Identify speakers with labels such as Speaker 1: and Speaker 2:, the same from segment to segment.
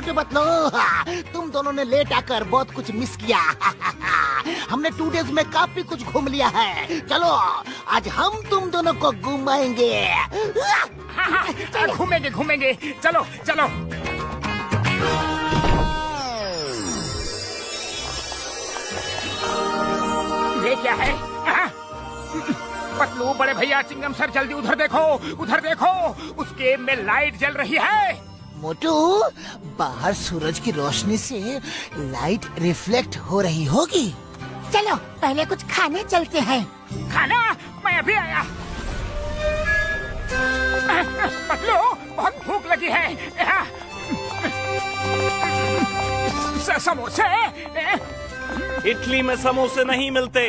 Speaker 1: मोटे पतलू, तुम दोनों ने लेट आकर बहुत कुछ मिस किया। हमने 2 डेज में काफी कुछ घूम लिया है। चलो आज हम तुम दोनों को घुमाएंगे।
Speaker 2: घूमेंगे घूमेंगे, चलो चलो। ये क्या है? पतलू, बड़े भैया, चिंगम सर, जल्दी उधर देखो, उधर देखो, उस गेम में लाइट जल रही है।
Speaker 1: मोटू, बाहर सूरज की रोशनी से लाइट रिफ्लेक्ट हो रही होगी। चलो पहले कुछ खाने चलते हैं।
Speaker 2: खाना? मैं अभी आया। पतलू, बहुत भूख लगी है। समोसे?
Speaker 3: इटली में समोसे नहीं मिलते।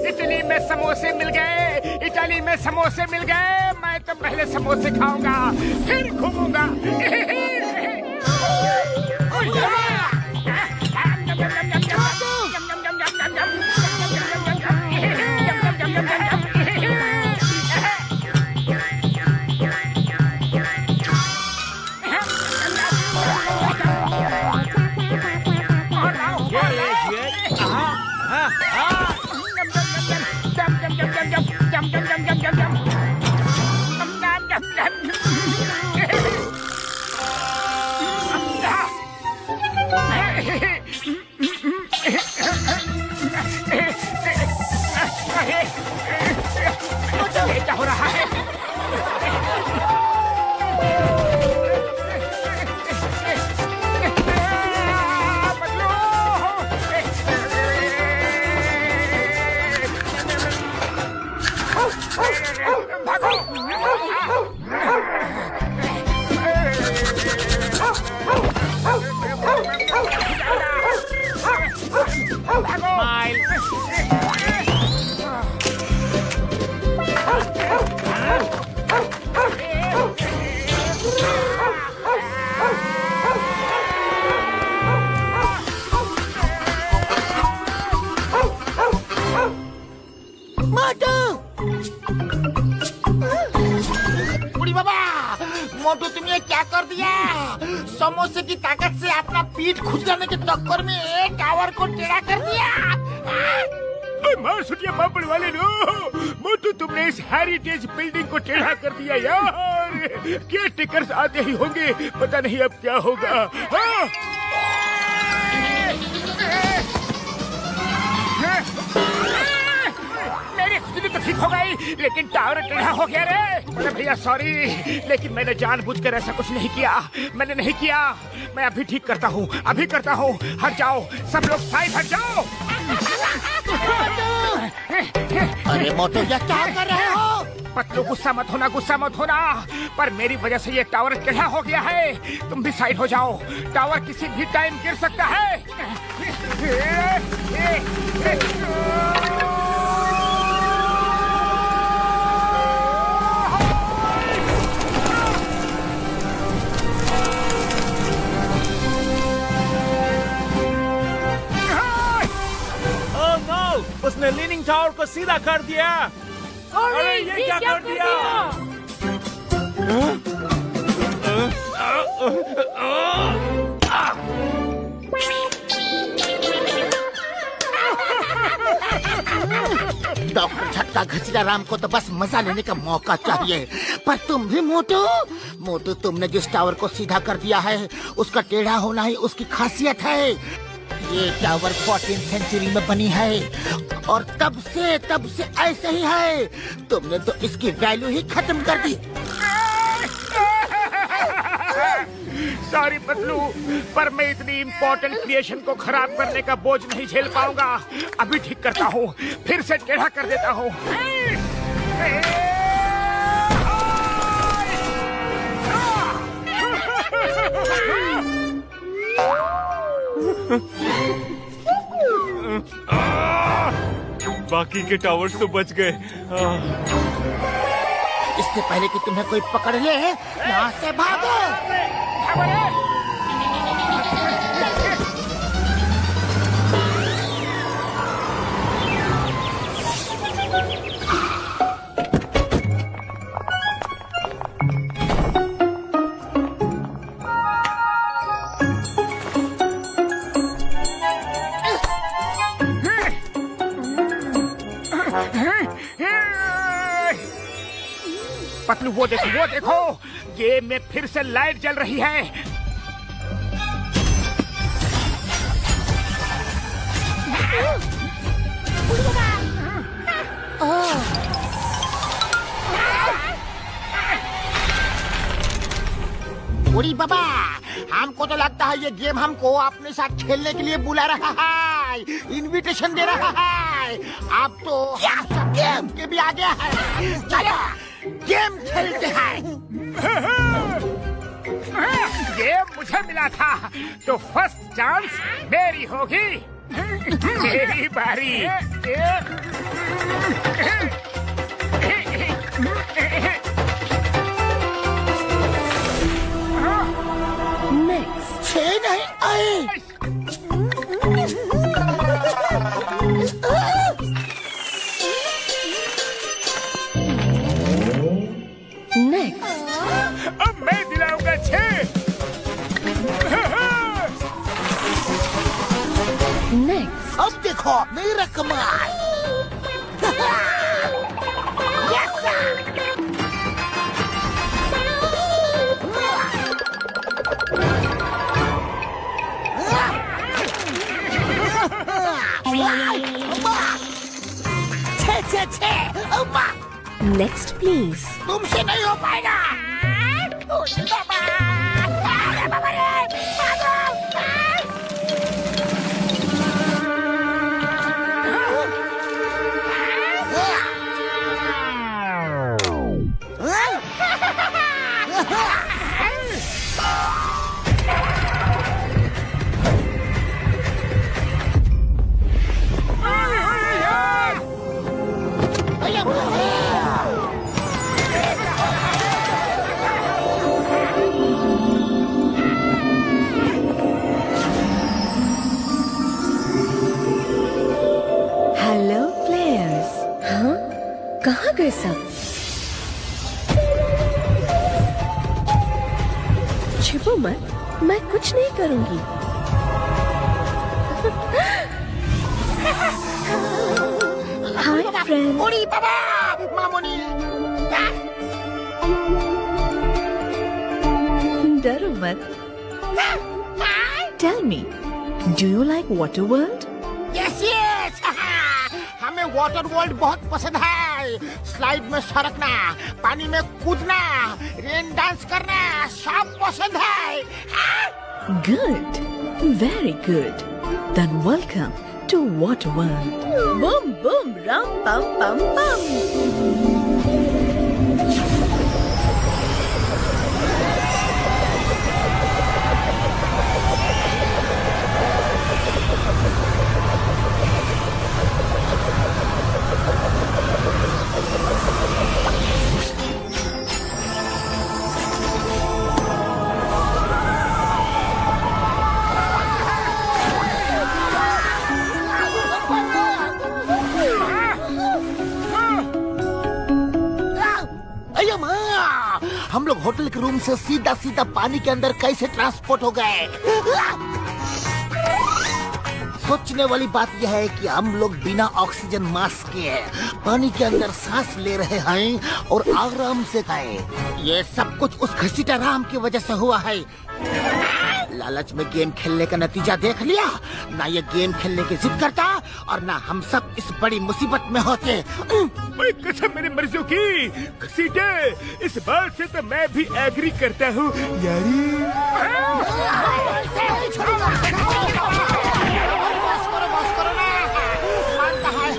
Speaker 2: इटली में समोसे मिल गए, इटली में समोसे मिल गए। मैं तो पहले समोसे खाऊंगा, फिर घूमूंगा। क्या हो रहा है?
Speaker 1: मोटू, तुम ये क्या कर दिया? समोसे की ताकत से अपना पीठ खुजलाने के चक्कर में टावर को टेढ़ा कर दिया।
Speaker 2: मार सुटिया पापड़ वाले लो, मोटू, तुमने इस हेरिटेज बिल्डिंग को टेढ़ा कर दिया यार। केयर टेकर्स आते ही होंगे, पता नहीं अब क्या होगा। मेरी खुजली तो ठीक हो गई, लेकिन टावर टेढ़ा हो गया रे। अरे भैया सॉरी, लेकिन मैंने जानबूझकर ऐसा कुछ नहीं किया। मैंने नहीं किया। मैं अभी ठीक करता हूँ, अभी करता हूँ। हट जाओ सब लोग, साइड हट जाओ।
Speaker 1: अरे मोटू, ये क्या कर रहे हो?
Speaker 2: पतलू, गुस्सा मत होना, गुस्सा मत होना, पर मेरी वजह से ये टावर टेढ़ा हो गया है। तुम भी साइड हो जाओ, टावर किसी भी टाइम गिर सकता है।
Speaker 3: उसने लीनिंग टावर को सीधा कर दिया। अरे ये क्या कर दिया?
Speaker 1: डॉक्टर झटका घसीटा राम को तो बस मजा लेने का मौका चाहिए, पर तुम भी मोटू, तुमने जिस टावर को सीधा कर दिया है उसका टेढ़ा होना ही उसकी खासियत है। ये टावर 14th सेंचुरी में बनी है और तब से ऐसे ही है। तुमने तो इसकी वैल्यू ही खत्म कर दी।
Speaker 2: सॉरी पतलू, पर मैं इतनी इम्पोर्टेंट क्रिएशन को खराब करने का बोझ नहीं झेल पाऊंगा। अभी ठीक करता हूँ, फिर से टेढ़ा कर देता हूँ।
Speaker 3: बाकी के टावर्स तो बच गए।
Speaker 1: इससे पहले कि तुम्हें कोई पकड़ ले, यहाँ से भागो।
Speaker 2: पतलू वो देखो, गेम में फिर से लाइट जल रही है।
Speaker 1: बुढ़ी बाबा, हमको तो लगता है ये गेम हमको अपने साथ खेलने के लिए बुला रहा है, इनविटेशन दे रहा है। अब तो हम सब गेम के भी आगे है। चलो गेम खेलते हैं।
Speaker 2: गेम मुझे मिला था तो फर्स्ट चांस मेरी होगी। मेरी बारी।
Speaker 1: छह नहीं आए।
Speaker 2: अब मैं दिलाऊंगा 6।
Speaker 1: अब देखो मेरा कमाल। Yes
Speaker 4: Next, please.
Speaker 1: तुमसे नहीं हो पाएगा।
Speaker 4: Hello, players. हाँ? कहाँ गए सब? छिपो मत, मैं कुछ नहीं करूँगी। Hi, friend.
Speaker 1: बुढ़ी बाबा, मामूनी।
Speaker 4: डरो मत। Tell me, do you like Water World?
Speaker 1: Yes yes, हमें वाटर वर्ल्ड बहुत पसंद है। स्लाइड में सरकना, पानी में कूदना, रेन डांस करना सब पसंद है।
Speaker 4: Good, very good. Then welcome to Water World. Boom boom ram pam pam pam.
Speaker 1: हम लोग होटल के रूम से सीधा सीधा पानी के अंदर कैसे ट्रांसपोर्ट हो गए? सोचने वाली बात यह है कि हम लोग बिना ऑक्सीजन मास्क के पानी के अंदर सांस ले रहे हैं और आराम से गए। ये सब कुछ उस घसीटा राम की वजह से हुआ है। लालच में गेम खेलने का नतीजा देख लिया। ना ये गेम खेलने की जिद करता और ना हम सब इस बड़ी मुसीबत में होते।
Speaker 2: भाई कसम मेरी मर्जियों की घसीटे, इस बात से तो मैं भी एग्री करता हूँ यारी।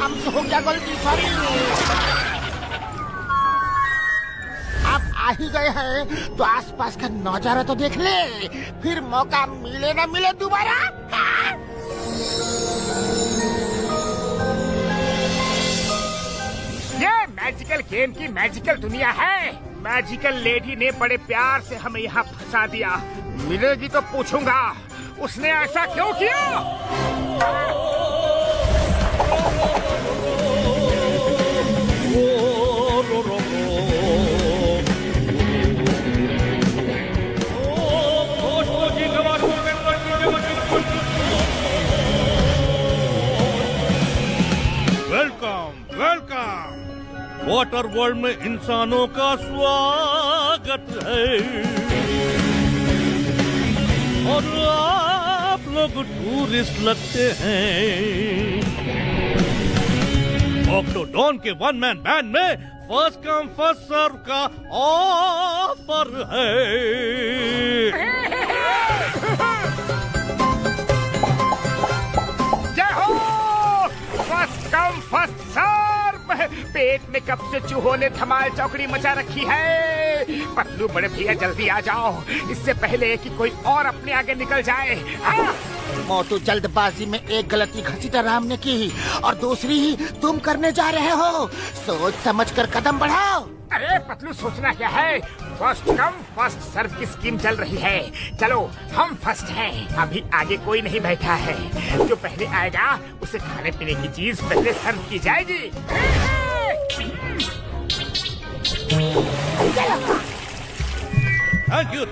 Speaker 1: हमसे हो गया गलती, सॉरी। अब आ ही गए हैं तो आसपास का नजारा तो देख ले, फिर मौका मिले ना मिले दोबारा।
Speaker 2: ये मैजिकल गेम की मैजिकल दुनिया है। मैजिकल लेडी ने बड़े प्यार से हमें यहाँ फंसा दिया। मिलेगी तो पूछूंगा उसने ऐसा क्यों किया।
Speaker 3: Welcome welcome. वाटर वर्ल्ड में इंसानों का स्वागत है और आप लोग टूरिस्ट लगते हैं। ऑक्टोडॉन के वन मैन बैंड में फर्स्ट कम फर्स्ट सर्व का ऑफर है।
Speaker 2: जय हो। फर्स्ट कम फर्स्ट सर्व। पेट में कब से चूहों ने धमाल चौकड़ी मचा रखी है। पतलू बड़े भैया जल्दी आ जाओ, इससे पहले कि कोई और अपने आगे निकल जाए।
Speaker 1: मोटू जल्दबाजी में एक गलती घसीटा राम ने की और दूसरी ही तुम करने जा रहे हो। सोच समझ कर कदम बढ़ाओ।
Speaker 2: अरे पतलू सोचना क्या है। फर्स्ट कम फर्स्ट सर्व की स्कीम चल रही है। चलो हम फर्स्ट हैं। अभी आगे कोई नहीं बैठा है। जो पहले आएगा उसे खाने पीने की चीज पहले सर्व की जाएगी।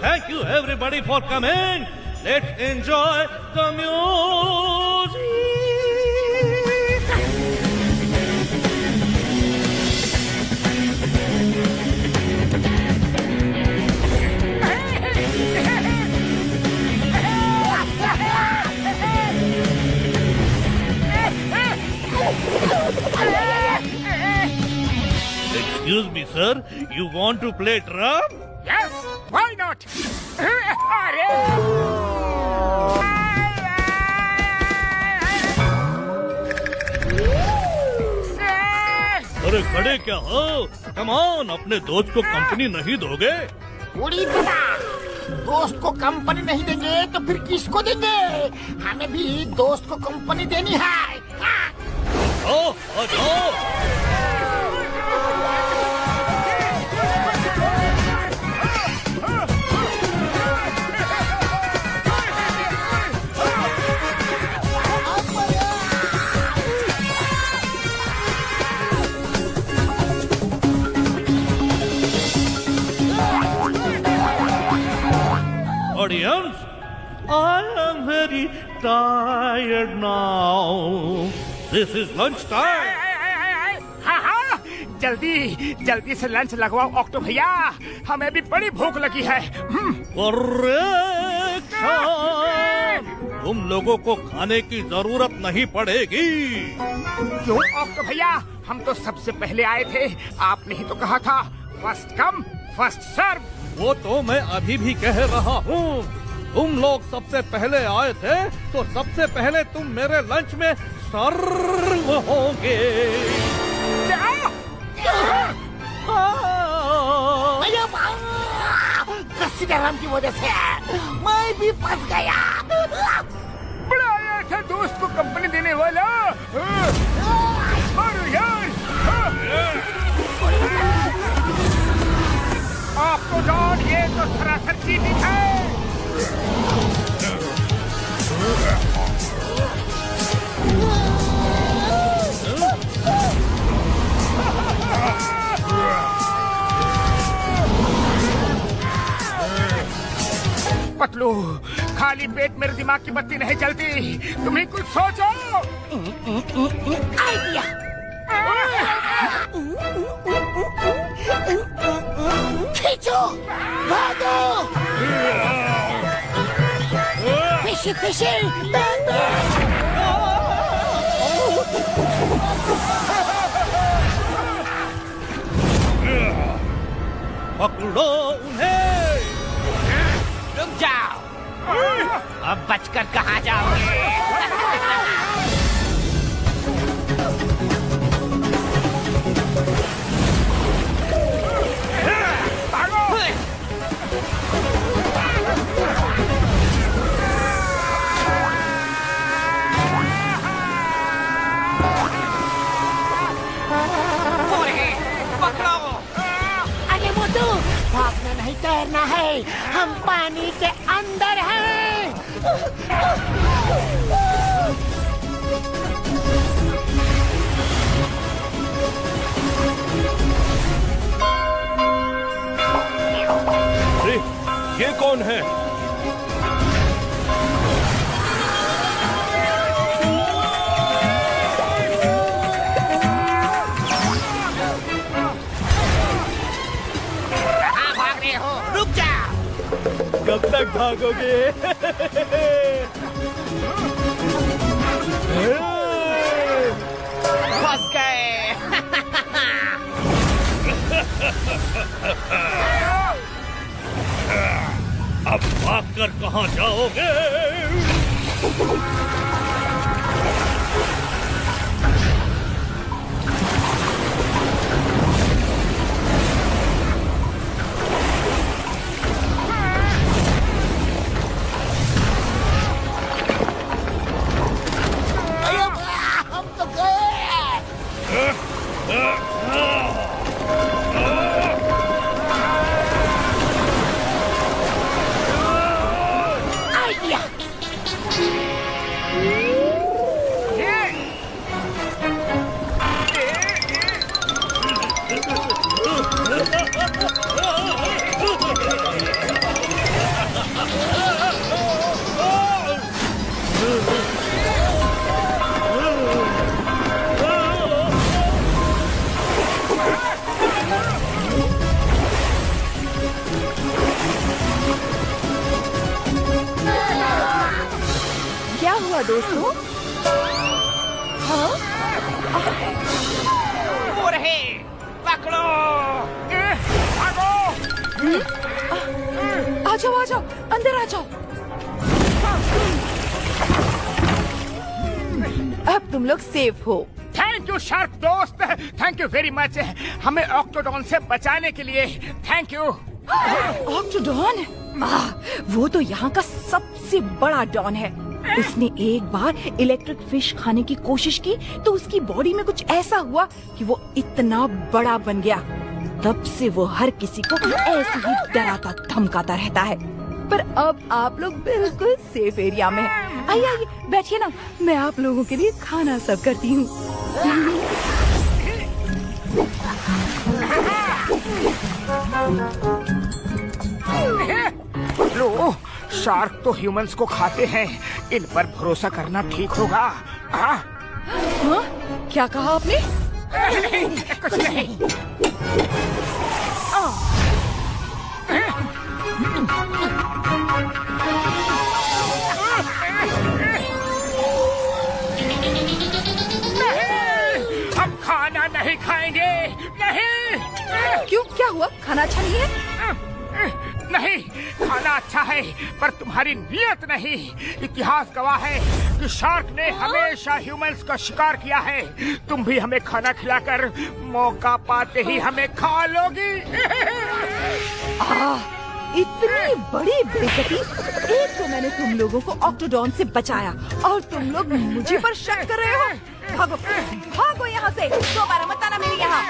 Speaker 3: Thank you everybody for coming. Let's enjoy the music. Excuse me, sir. You want to play drum?
Speaker 2: Yes, why not? अरे
Speaker 3: अरे खड़े क्या हो? कम ऑन, अपने दोस्त को कंपनी नहीं दोगे?
Speaker 1: उड़ी बता, दोस्त को कंपनी नहीं देंगे तो फिर किसको देंगे? हमें भी दोस्त को कंपनी देनी है।
Speaker 3: आ जाओ। Audience, I am very tired now. This is lunch time.
Speaker 2: हाँ, जल्दी से लंच लगवाओ ऑक्टो भैया, हमें भी बड़ी भूख लगी है।
Speaker 3: Correction! तुम लोगों को खाने की जरूरत नहीं पड़ेगी।
Speaker 2: क्यों ऑक्टो भैया, हम तो सबसे पहले आए थे। आपने ही तो कहा था फर्स्ट कम फर्स्ट सर्व।
Speaker 3: वो तो मैं अभी भी कह रहा हूँ। तुम लोग सबसे पहले आए थे तो सबसे पहले तुम मेरे लंच में सर्व होंगे।
Speaker 1: घसीटाराम की वजह से मैं भी फंस गया।
Speaker 2: बड़ा आया था दोस्त को कंपनी देने वाला। अरे यार, आपको डॉन, ये तो सरासर चीटिंग है। पतलू, खाली पेट मेरे दिमाग की बत्ती नहीं जलती। तुम्हें कुछ सोचो।
Speaker 1: आइडिया। खींचो, भागो। फिशी, बैंग
Speaker 3: पकड़ो उन्हें।
Speaker 5: रुक जाओ, अब बचकर कहाँ जाओगे? पकड़ो।
Speaker 1: नहीं तैरना है, हम पानी के अंदर हैं।
Speaker 3: अरे, ये कौन है?
Speaker 5: कहाँ भाग रहे हो? रुक जा।
Speaker 3: कब तक भागोगे?
Speaker 5: फंस गए।
Speaker 3: अब भाग कर कहाँ जाओगे?
Speaker 1: हम तो गए। आइडिया।
Speaker 4: क्या हुआ दोस्तों? हाँ?
Speaker 5: वो रहे, पकड़ो।
Speaker 2: भागो।
Speaker 4: आ जाओ आ जाओ, अंदर आ जाओ। अब तुम लोग सेफ हो।
Speaker 2: थैंक यू शार्क दोस्त, थैंक यू वेरी मच हमें ऑक्टोडॉन से बचाने के लिए। Thank you.
Speaker 4: ऑक्टोडॉन? वो तो यहाँ का सबसे बड़ा डॉन है। उसने एक बार इलेक्ट्रिक फिश खाने की कोशिश की तो उसकी बॉडी में कुछ ऐसा हुआ कि वो इतना बड़ा बन गया। तब से वो हर किसी को ऐसे ही डराता धमकाता रहता है। पर अब आप लोग बिल्कुल सेफ एरिया में हैं। आइए आइए बैठिए ना, मैं आप लोगों के लिए खाना सर्व करती हूँ।
Speaker 2: लो, शार्क तो ह्यूमंस को खाते हैं, इन पर भरोसा करना ठीक होगा। हाँ?
Speaker 4: हाँ? क्या कहा आपने?
Speaker 2: कुछ नहीं। नहीं, हम खाना नहीं खाएंगे। नहीं।
Speaker 4: क्यों, क्या हुआ? खाना अच्छा नहीं है?
Speaker 2: नहीं, खाना अच्छा है पर तुम्हारी नियत नहीं। इतिहास गवाह है कि शार्क ने हमेशा ह्यूमंस का शिकार किया है। तुम भी हमें खाना खिलाकर मौका पाते ही हमें खा लोगी।
Speaker 4: इतनी बड़ी बेइज्जती! एक तो मैंने तुम लोगों को ऑक्टोडॉन से बचाया और तुम लोग मुझे पर शक कर रहे हो। भागो भागो यहाँ से, दोबारा मत आना मेरे यहाँ।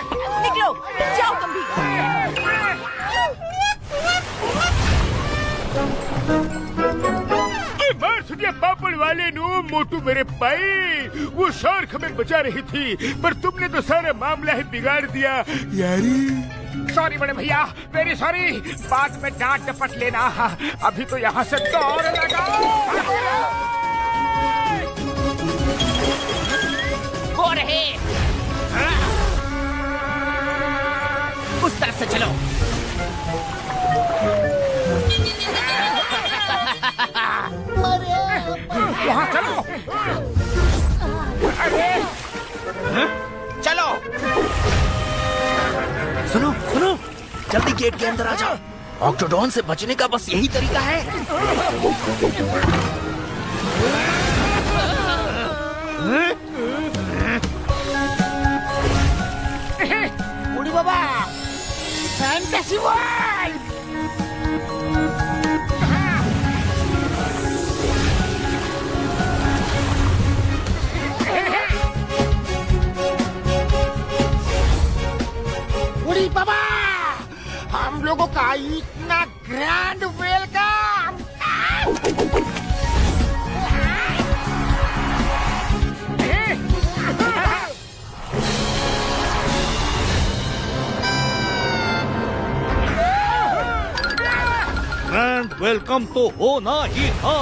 Speaker 4: निकलो, जाओ तुम भी।
Speaker 2: बार सुनिए पापड़ वाले नो मोटू मेरे भाई, वो शार्क हमें बचा रही थी पर तुमने तो सारा मामला ही बिगाड़ दिया यारी। सॉरी बड़े भैया, वेरी सॉरी। बाद में डांट डपट लेना। अभी तो यहाँ से दौड़ लगाओ।
Speaker 5: वो रहे। उस तरफ से चलो।
Speaker 2: वहाँ चलो।
Speaker 5: चलो।
Speaker 6: सुनो सुनो, जल्दी गेट के अंदर आ जाओ। ऑक्टोडॉन से बचने का बस यही तरीका है।
Speaker 1: बूढ़ी बाबा, फैंटेसी वर्ल्ड। बूढ़ी बाबा, हम लोगों का इतना ग्रैंड वेलकम।
Speaker 3: ग्रैंड वेलकम तो होना ही था।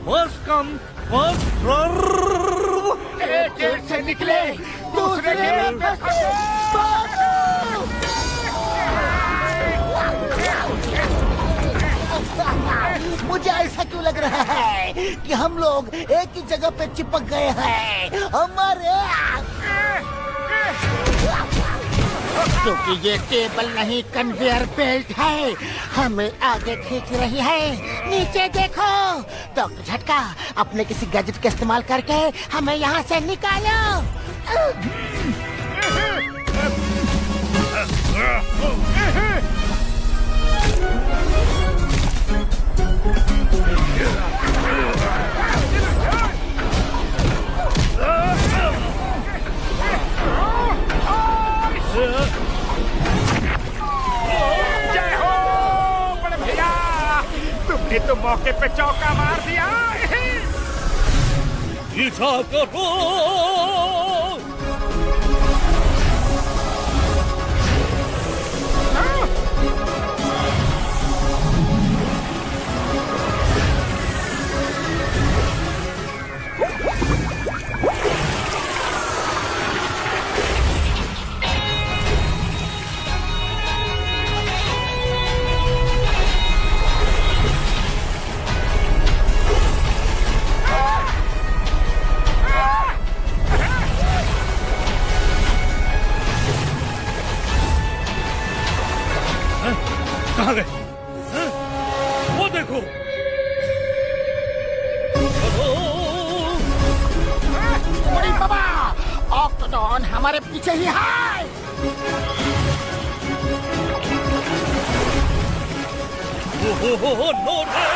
Speaker 3: First come first serve.
Speaker 2: एक गेट से निकले दूसरे गेट में
Speaker 1: मुझे ऐसा क्यों लग रहा है कि हम लोग एक ही जगह पे चिपक गए हैं। हमारे क्योंकि ये टेबल नहीं कन्वेयर बेल्ट है, हमें आगे खींच रही है। नीचे देखो डॉक्टर झटका, अपने किसी गैजेट का इस्तेमाल करके हमें यहाँ से निकालो।
Speaker 2: जय हो बड़े भैया, तुमने तो मौके पे चौका मार दिया।
Speaker 3: पीछा करो। कहाँ गए? हैं? वो देखो।
Speaker 1: अरे बाबा, ऑक्टोडॉन हमारे पीछे ही है।
Speaker 3: हो नो डेड।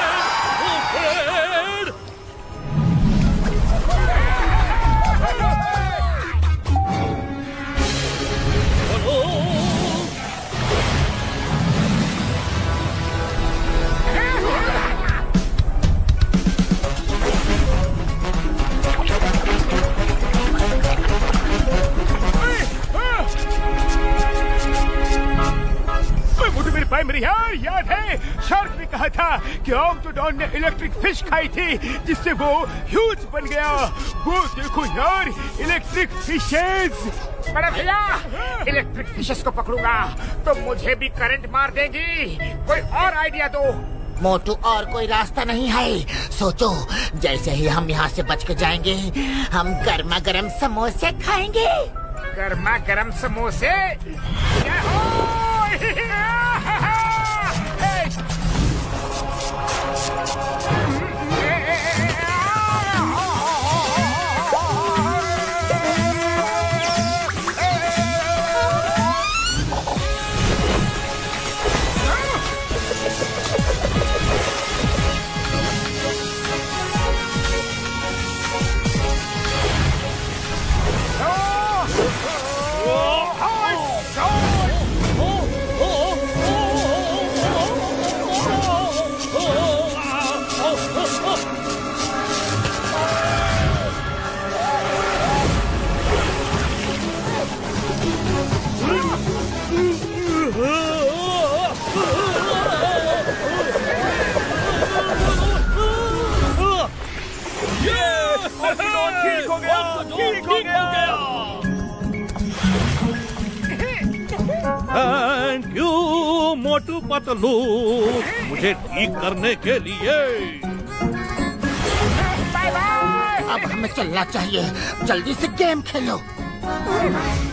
Speaker 2: मेरी याद है, शार्क ने कहा था कि ऑक्टोडॉन ने इलेक्ट्रिक फिश खाई थी जिससे वो ह्यूज बन गया। वो देखो यार, इलेक्ट्रिक फिशेस। बड़ा भैया, इलेक्ट्रिक फिशेस को पकड़ूंगा तो मुझे भी करंट मार देगी। कोई और आइडिया दो।
Speaker 1: मोटू, और कोई रास्ता नहीं है। सोचो, जैसे ही हम यहाँ से बच के जाएंगे, हम गर्मा गर्म समोसे खाएंगे।
Speaker 2: गर्मा गर्म समोसे? जय हो। ठीक हो गया, ठीक हो गया।
Speaker 3: थैंक यू मोटू पतलू, मुझे ठीक करने के लिए।
Speaker 2: Bye bye.
Speaker 1: अब हमें चलना चाहिए, जल्दी से गेम खेलो।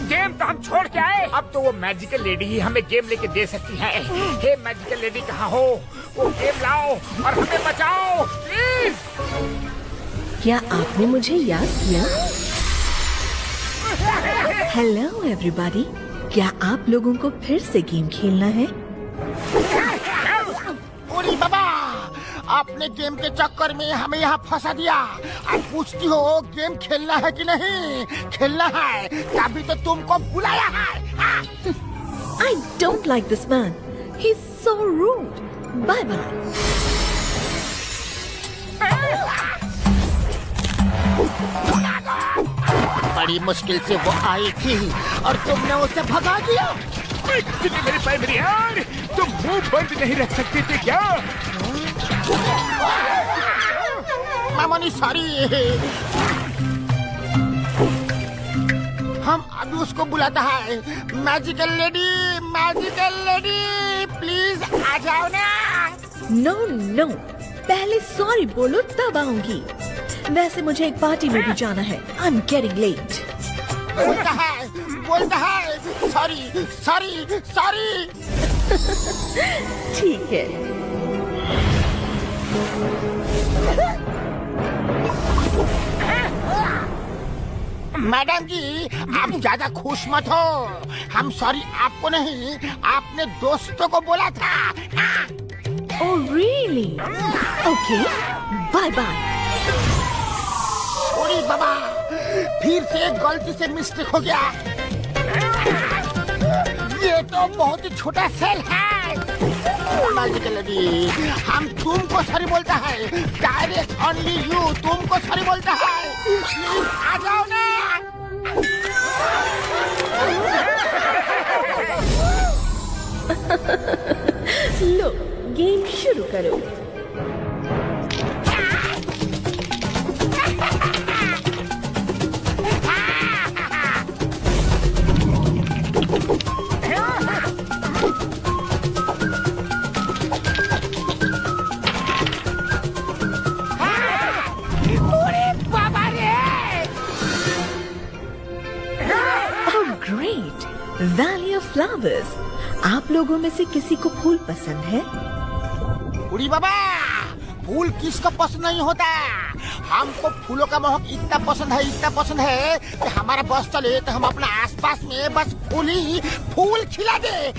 Speaker 2: गेम तो हम छोड़ के आए, अब तो वो मैजिकल लेडी ही हमें गेम लेके दे सकती है। हे मैजिकल लेडी, कहाँ हो? वो गेम लाओ और हमें बचाओ प्लीज।
Speaker 7: क्या आपने मुझे याद किया? हेलो एवरीबॉडी, क्या आप लोगों को फिर से गेम खेलना है?
Speaker 1: ओरी बाबा, आपने गेम के चक्कर में हमें यहाँ फंसा दिया। आप पूछती हो गेम खेलना है कि नहीं? खेलना है, तभी तो तुमको बुलाया है।
Speaker 7: I don't like this man. He's so rude. Bye bye.
Speaker 1: बड़ी मुश्किल से वो आई थी और तुमने उसे भगा दिया।
Speaker 2: किसी ने मेरे पैर मेरी यार, तुम मुंह बंद नहीं रख सकते थे क्या?
Speaker 1: मामनी सॉरी। हम अभी उसको बुलाता है। मैजिकल लेडी प्लीज आ जाओ ना।
Speaker 7: नो नो, पहले सॉरी बोलो तब आऊंगी। वैसे मुझे एक पार्टी में भी जाना है। I am getting late.
Speaker 1: बोलता है सॉरी।
Speaker 7: ठीक है।
Speaker 1: मैडम जी आप ज्यादा खुश मत हो। हम सॉरी आपको नहीं, आपने दोस्तों को बोला था।
Speaker 7: Oh really? Okay, bye bye.
Speaker 1: Sorry बाबा, फिर से एक गलती से मिस्टेक हो गया। ये तो बहुत ही छोटा सेल है। मैजिकल लेडी, हम तुमको सॉरी बोलता है। डायरेक्ट ओनली यू तुमको सॉरी बोलता है। प्लीज आ जाओ ना।
Speaker 7: लो, गेम शुरू करो। Valley of flowers. आप लोगों में से किसी को फूल पसंद है?
Speaker 1: उड़ी बाबा, फूल किसको पसंद नहीं होता। हमको फूलों का महक इतना पसंद है कि हमारा बस चले तो हम अपना आसपास में बस फूल खिला दे।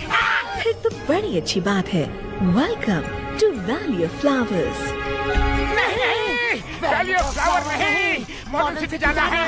Speaker 7: फिर तो बड़ी अच्छी बात है। Welcome to valley of flowers.
Speaker 2: नहीं, वैली ऑफ फ्लावर नहीं, मॉडर्न सिटी जाना है।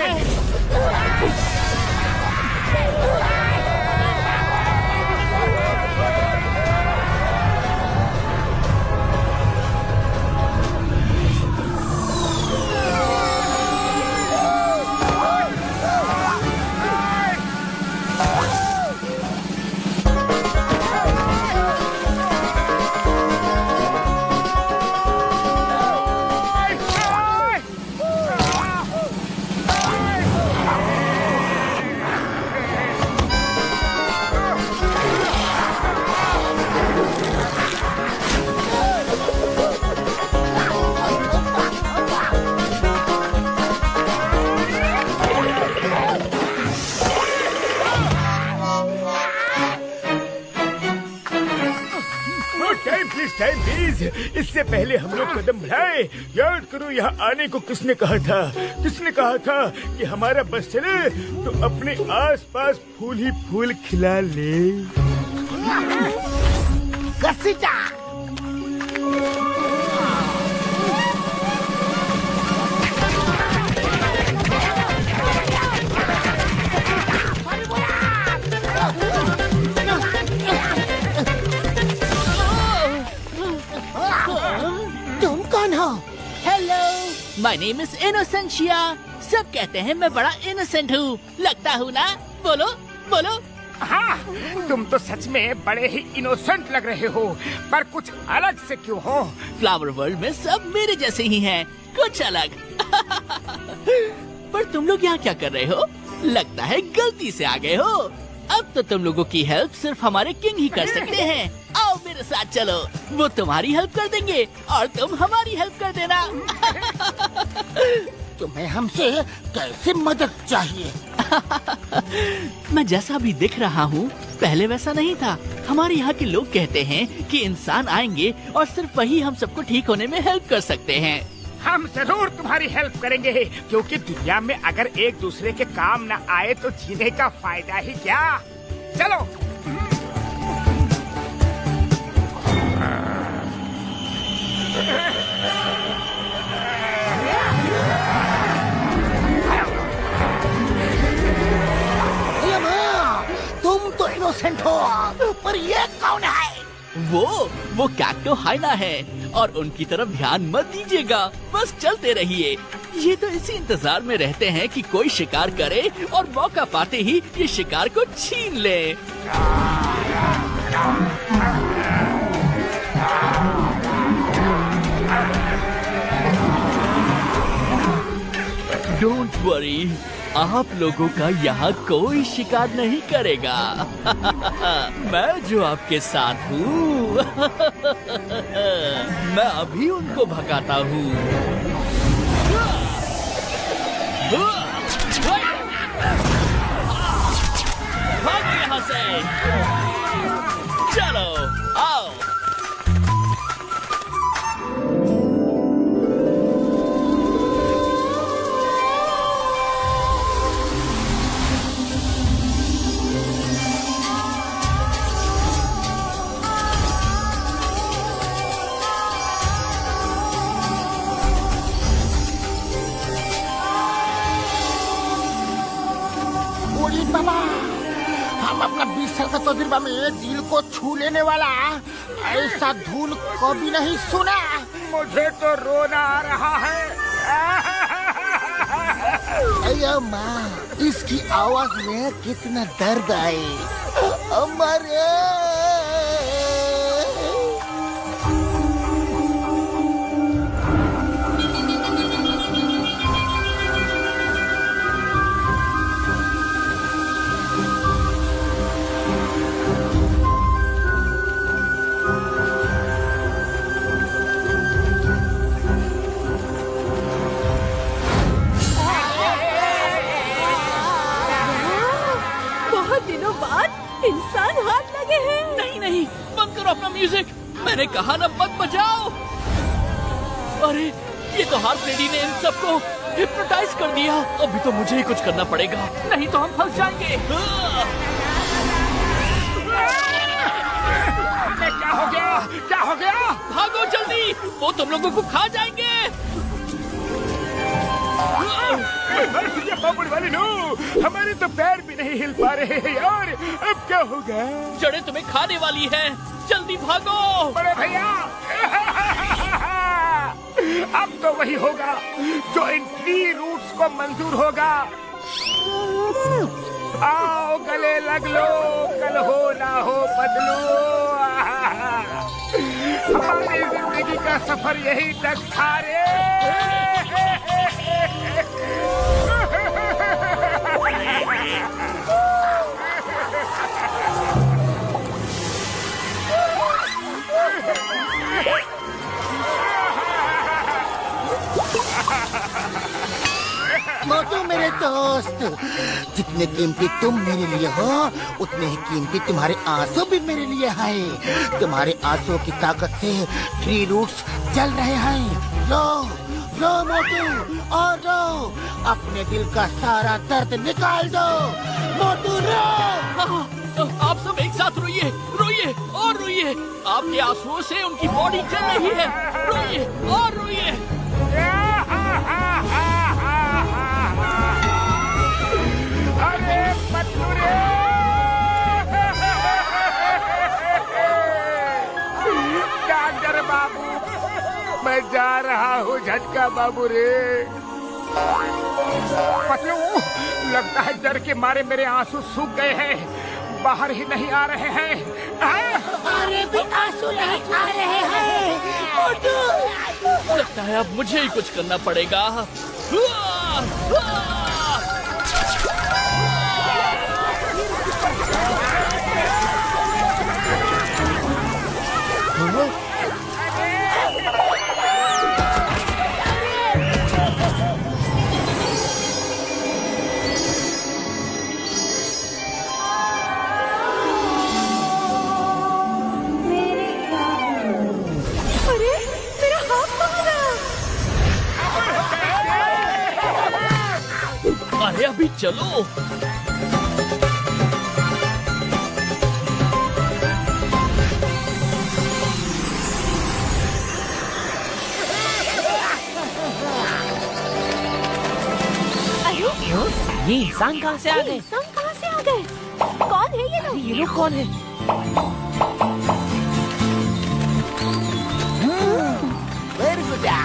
Speaker 2: Time please. इससे पहले हम लोग कदम बढ़ाए। याद करो यहाँ आने को किसने कहा था कि हमारा बस चले तो अपने आसपास फूल ही फूल खिला ले।
Speaker 1: घसीटा। तुम कौन हो?
Speaker 5: Hello, my name is Innocencia. सब कहते हैं मैं बड़ा इनोसेंट हूँ, लगता हूँ ना? बोलो बोलो।
Speaker 2: हाँ, तुम तो सच में बड़े ही इनोसेंट लग रहे हो, पर कुछ अलग से क्यों हो?
Speaker 5: फ्लावर वर्ल्ड में सब मेरे जैसे ही हैं, कुछ अलग। पर तुम लोग यहाँ क्या कर रहे हो? लगता है गलती से आ गए हो। अब तो तुम लोगों की हेल्प सिर्फ हमारे किंग ही कर सकते हैं। आओ मेरे साथ चलो, वो तुम्हारी हेल्प कर देंगे और तुम हमारी हेल्प कर देना।
Speaker 1: तुम्हें हमसे कैसे मदद चाहिए?
Speaker 5: मैं जैसा भी दिख रहा हूँ पहले वैसा नहीं था। हमारे यहाँ के लोग कहते हैं कि इंसान आएंगे और सिर्फ वही हम सबको ठीक होने में हेल्प कर सकते हैं।
Speaker 2: हम जरूर तुम्हारी हेल्प करेंगे, क्योंकि दुनिया में अगर एक दूसरे के काम न आए तो जीने का फायदा ही क्या। चलो।
Speaker 1: तुम तो इनोसेंट हो, पर ये कौन है?
Speaker 5: वो कैक्टो हाइना है और उनकी तरफ ध्यान मत दीजिएगा, बस चलते रहिए। ये तो इसी इंतजार में रहते हैं कि कोई शिकार करे और मौका पाते ही ये शिकार को छीन ले। डोंट वरी, आप लोगों का यहाँ कोई शिकार नहीं करेगा। मैं जो आपके साथ हूँ। मैं अभी उनको भगाता हूँ। भागो यहाँ से। चलो आओ।
Speaker 1: ओली बाबा, हम अपना 20 साल का तजुर्बा में दिल को छू लेने वाला ऐसा धुन कभी नहीं सुना।
Speaker 2: मुझे तो रोना आ रहा है।
Speaker 1: अयो माँ, इसकी आवाज में कितना दर्द आए। अमरे
Speaker 7: बहुत दिनों बाद इंसान हाथ लगे हैं।
Speaker 5: नहीं नहीं, बंद करो अपना म्यूजिक। मैंने कहा ना मत बजाओ। अरे ये तो हार्ट लेडी ने इन सबको हिप्नोटाइज कर दिया। अभी तो मुझे ही कुछ करना पड़ेगा, नहीं तो हम फंस जाएंगे।
Speaker 2: क्या हो गया? क्या हो गया?
Speaker 5: भागो जल्दी, वो तुम लोगों को खा जाएंगे।
Speaker 2: ये बाबुल वाली नो, हमारे तो पैर भी नहीं हिल पा रहे हैं यार। अब क्या होगा?
Speaker 5: जड़ें तुम्हें खाने वाली हैं, जल्दी भागो।
Speaker 2: बड़े भैया, अब तो वही होगा जो इन ट्री रूट्स को मंजूर होगा। आओ गले लग लो, कल हो ना हो बदलो। हमारी जिंदगी का सफर यही तक था रे।
Speaker 1: मोटू मेरे दोस्त, जितने कीमती तुम मेरे लिए हो उतने ही कीमती तुम्हारे आंसू भी मेरे लिए हैं। तुम्हारे आंसू की ताकत से ट्री रूट्स जल रहे हैं। रो रो मोटू, और रो, अपने दिल का सारा दर्द निकाल दो। मोटू रो।
Speaker 5: आप सब एक साथ रोइए, रोइए और रोइए। आपके आंसुओं से उनकी बॉडी जल रही है। रोइए और रोइए।
Speaker 2: अरे पत्तूरे, डॉक्टर बाबू, मैं जा रहा हूँ झटका बाबू रे। पतलू, लगता है डर के मारे मेरे आंसू सूख गए हैं, बाहर ही नहीं आ रहे हैं।
Speaker 1: अरे भी आंसू नहीं आ रहे हैं। मोटू,
Speaker 5: लगता है अब मुझे ही कुछ करना पड़ेगा।
Speaker 7: अरे मेरा हाथ कहाँ गया?
Speaker 5: अरे अभी चलो।
Speaker 8: ये इंसान कहाँ से आ गए?
Speaker 7: इंसान कहाँ से आ गए? कौन है ये लोग?
Speaker 8: ये लोग कौन है?
Speaker 1: जा।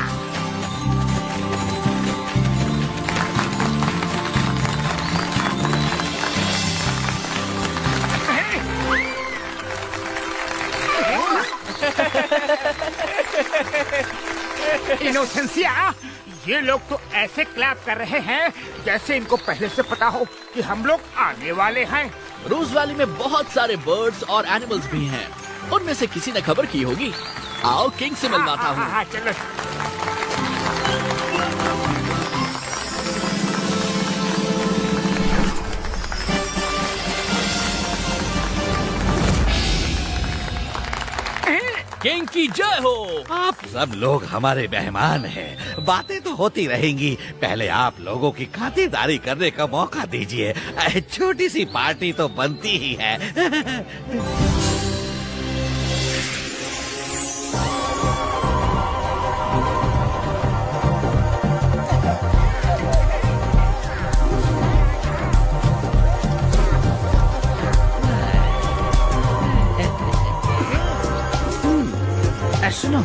Speaker 2: इनोसेंसिया, ये लोग तो ऐसे क्लैप कर रहे हैं जैसे इनको पहले से पता हो कि हम लोग आने वाले हैं।
Speaker 5: रूस वैली में बहुत सारे बर्ड्स और एनिमल्स भी हैं। उनमें से किसी ने खबर की होगी। आओ किंग से मिलवाता हूँ।
Speaker 2: हाँ, चलो।
Speaker 5: किंग की जय हो।
Speaker 3: आप सब लोग हमारे मेहमान हैं। बातें तो होती रहेंगी, पहले आप लोगों की खातिरदारी करने का मौका दीजिए। छोटी सी पार्टी तो बनती ही है।
Speaker 1: सुनो,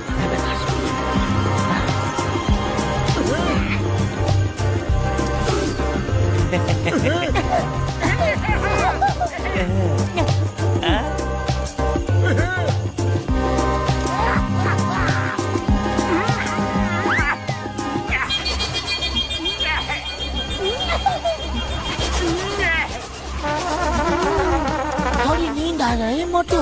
Speaker 1: थोड़ी नींद आ रही है मोटू।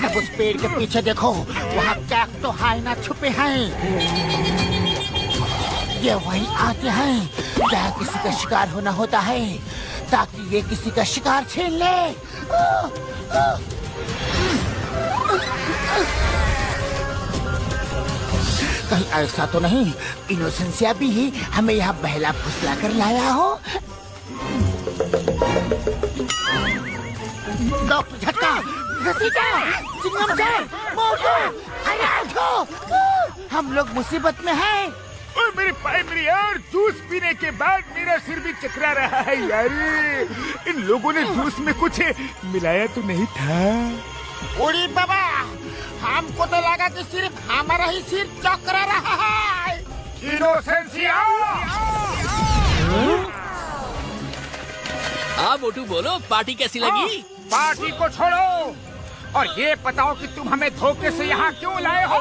Speaker 1: सब उस पेड़ के पीछे देखो, वहाँ कैक्टो हाइना छुपे हैं। ये वहीं आते हैं जहाँ किसी का शिकार होना होता है, ताकि ये किसी का शिकार छीन ले। कहीं ऐसा तो नहीं इनोसेंसिया भी ही हमें यहाँ बहला फुसला कर लाया हो। डॉक्टर झटका, घसीटा, चिंगम सर, मोटू, अरे उठो, हम लोग मुसीबत में हैं।
Speaker 2: और मेरे भाई, मेरी यार, जूस पीने के बाद मेरा सिर भी चकरा रहा है यार। इन लोगों ने जूस में कुछ मिलाया तो नहीं था?
Speaker 1: उड़ी बाबा, हमको तो लगा कि सिर्फ हमारा ही सिर चकरा रहा है।
Speaker 2: इनोसेंसिया!
Speaker 5: हाँ मोटू, बोलो पार्टी कैसी लगी?
Speaker 2: पार्टी को छोड़ो और ये बताओ कि तुम हमें धोखे से यहाँ क्यों लाए हो?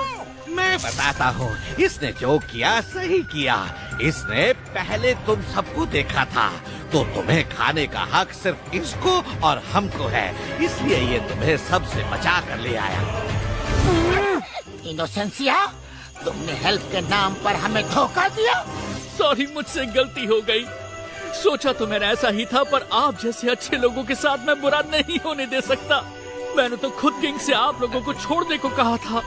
Speaker 3: मैं बताता हूँ, इसने जो किया सही किया। इसने पहले तुम सबको देखा था, तो तुम्हें खाने का हक सिर्फ इसको और हमको है, इसलिए ये तुम्हें सबसे बचा कर ले आया।
Speaker 1: इनोसेंसिया, तुमने हेल्प के नाम पर हमें धोखा दिया।
Speaker 5: सॉरी, मुझसे गलती हो गई। सोचा तो मैंने ऐसा ही था, पर आप जैसे अच्छे लोगों के साथ मैं बुरा नहीं होने दे सकता। मैंने तो खुद किंग से आप लोगों को छोड़ने को कहा था।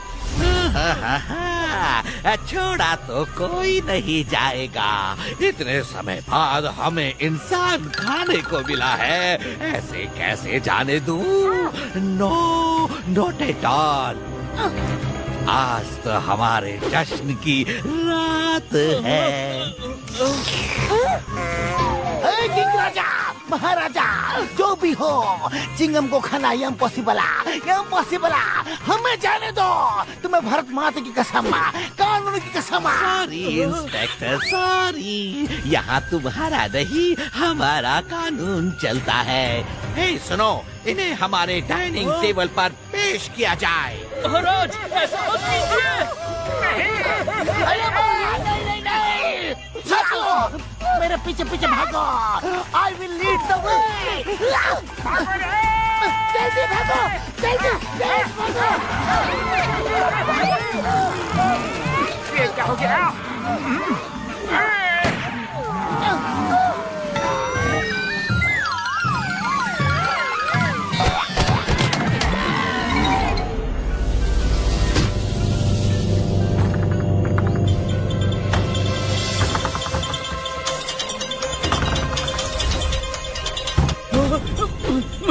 Speaker 3: छोड़ा तो कोई नहीं जाएगा। इतने समय बाद हमें इंसान खाने को मिला है, ऐसे कैसे जाने दूं? No, not at all. आज तो हमारे जश्न की रात है।
Speaker 1: किंग राजा, महाराजा, जो भी हो, चिंगम को खाना इम्पॉसिबल, हमें जाने दो। तुम्हें भारत माता की कसम, कानून की कसम।
Speaker 3: Sorry inspector, sorry. यहाँ तुम्हारा नहीं, हमारा कानून चलता है। हे सुनो, इन्हें हमारे डाइनिंग टेबल पर पेश किया जाए।
Speaker 5: महाराज, ऐसा मत कीजिए।
Speaker 1: मेरे पीछे पीछे भागो। I will lead the way. जल्दी भागो, जल्दी भागो।
Speaker 2: ये क्या हो गया?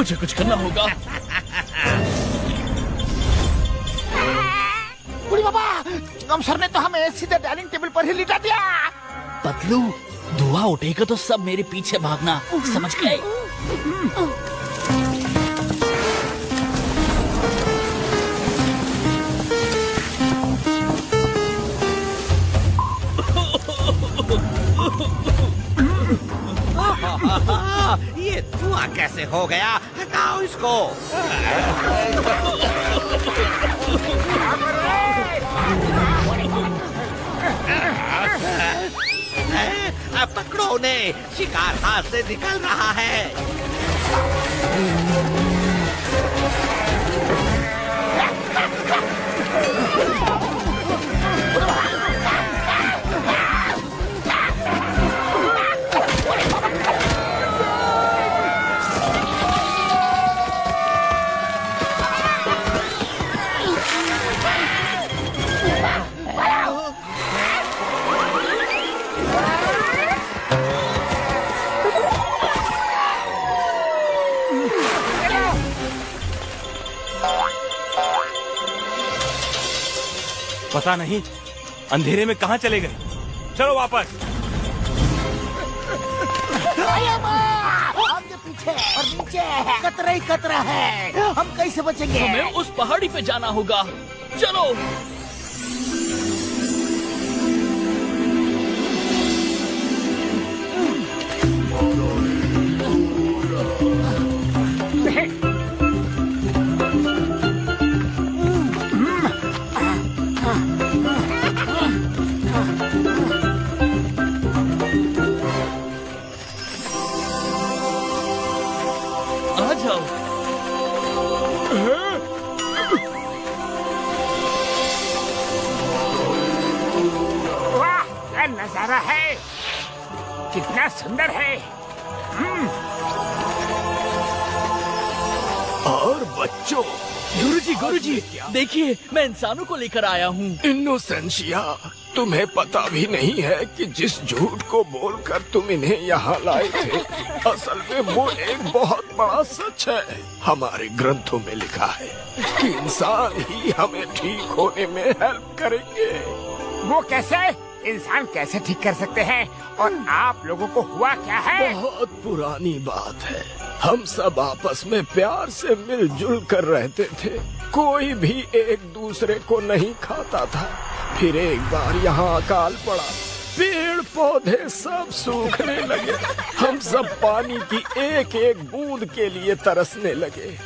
Speaker 5: मुझे कुछ करना होगा।
Speaker 1: बुढ़ी बाबा, चिंगम सर ने तो हमें सीधे डाइनिंग टेबल पर ही लिटा दिया।
Speaker 5: पतलू, धुआं उठेगा तो सब मेरे पीछे भागना, समझ गए?
Speaker 3: ये धुआं कैसे हो गया? हटाओ इसको। अब पकड़ो उन्हें, शिकार हाथ से निकल रहा है।
Speaker 9: पता नहीं अंधेरे में कहाँ चले गए। चलो वापस।
Speaker 1: आगे पीछे और नीचे कतरा ही कतरा है, हम कैसे बचेंगे?
Speaker 5: हमें उस पहाड़ी पे जाना होगा, चलो। आ जाओ।
Speaker 2: वाह, क्या नजारा है, कितना सुंदर है।
Speaker 6: और बच्चों,
Speaker 5: गुरुजी, देखिए मैं इंसानों को लेकर आया हूँ।
Speaker 6: इनोसेंशिया, तुम्हें पता भी नहीं है कि जिस झूठ को बोलकर तुम इन्हें यहाँ लाए थे, असल में वो एक बहुत बड़ा सच है। हमारे ग्रंथों में लिखा है कि इंसान ही हमें ठीक होने में हेल्प करेंगे।
Speaker 2: वो कैसे? इंसान कैसे ठीक कर सकते हैं? और आप लोगों को हुआ क्या है?
Speaker 6: बहुत पुरानी बात है। हम सब आपस में प्यार से मिलजुल कर रहते थे, कोई भी एक दूसरे को नहीं खाता था। फिर एक बार यहाँ अकाल पड़ा, पेड़ पौधे सब सूखने लगे, हम सब पानी की एक एक बूंद के लिए तरसने लगे।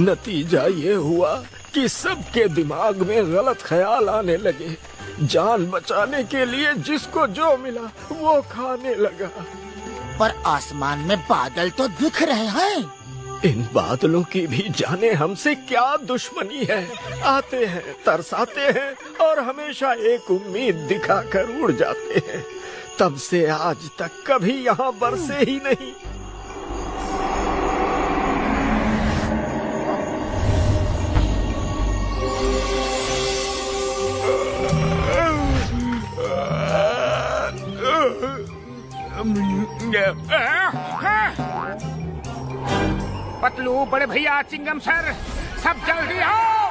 Speaker 6: नतीजा ये हुआ कि सबके दिमाग में गलत ख्याल आने लगे। जान बचाने के लिए जिसको जो मिला वो खाने लगा।
Speaker 1: पर आसमान में बादल तो दिख रहे हैं।
Speaker 6: इन बादलों की भी जाने हमसे क्या दुश्मनी है। आते हैं, तरसाते हैं और हमेशा एक उम्मीद दिखाकर उड़ जाते हैं। तब से आज तक कभी यहाँ बरसे ही नहीं।
Speaker 2: पतलू, बड़े भैया, चिंगम सर, सब जल्दी आओ।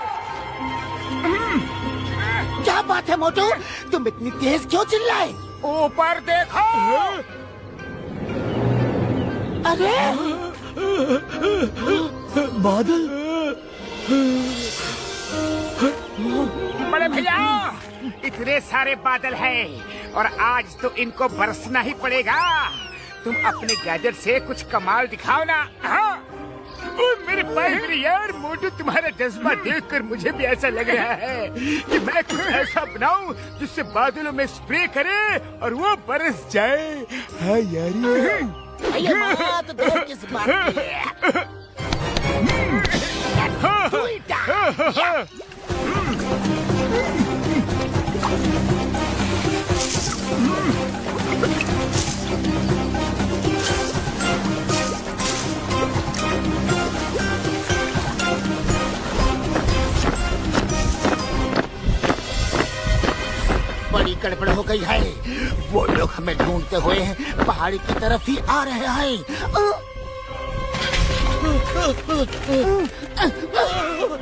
Speaker 1: क्या बात है मोटू, तुम इतनी तेज क्यों चिल्लाए?
Speaker 2: ऊपर देखो।
Speaker 1: अरे
Speaker 6: बादल।
Speaker 2: बड़े भैया, इतने सारे बादल हैं और आज तो इनको बरसना ही पड़ेगा। तुम अपने गैजेट से कुछ कमाल दिखाओ ना। हाँ? ओ मेरे भाई यार, मोटू, तुम्हारा जज्बा देखकर मुझे भी ऐसा लग रहा है कि मैं कुछ ऐसा बनाऊं जिससे बादलों में स्प्रे करे और वो बरस जाए। हाँ यार,
Speaker 1: ये बात देर किस बात की है? बड़ी गड़बड़ हो गई है। वो लोग हमें ढूंढते हुए पहाड़ी की तरफ ही आ रहे हैं।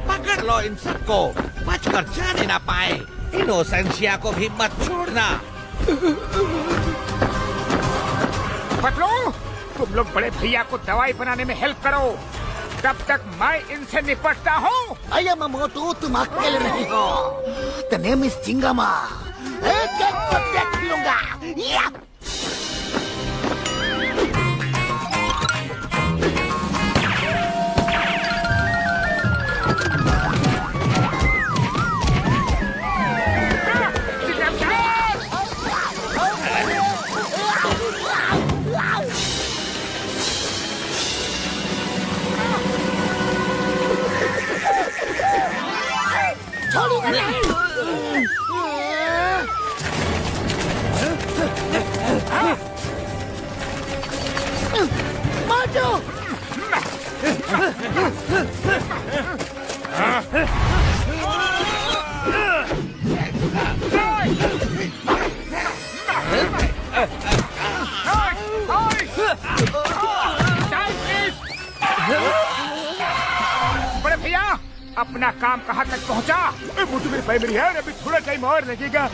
Speaker 3: पकड़ लो इन सबको, बचकर जाने ना पाए। इनोसेंशिया को भी मत छोड़ना।
Speaker 2: पतलू, तुम लोग बड़े भैया को दवाई बनाने में हेल्प करो, तब तक मैं इनसे निपटता हूँ।
Speaker 1: अये मोटू, तुम अकेले नहीं हो। The name is Chingama. एक एक को देख लूंगा। या! छोड़ूंगा नहीं। मोटू,
Speaker 2: बड़े भैया, अपना काम कहाँ तक पहुँचा? मोटू मेरी प्राइमरी है, अभी थोड़ा टाइम और लगेगा।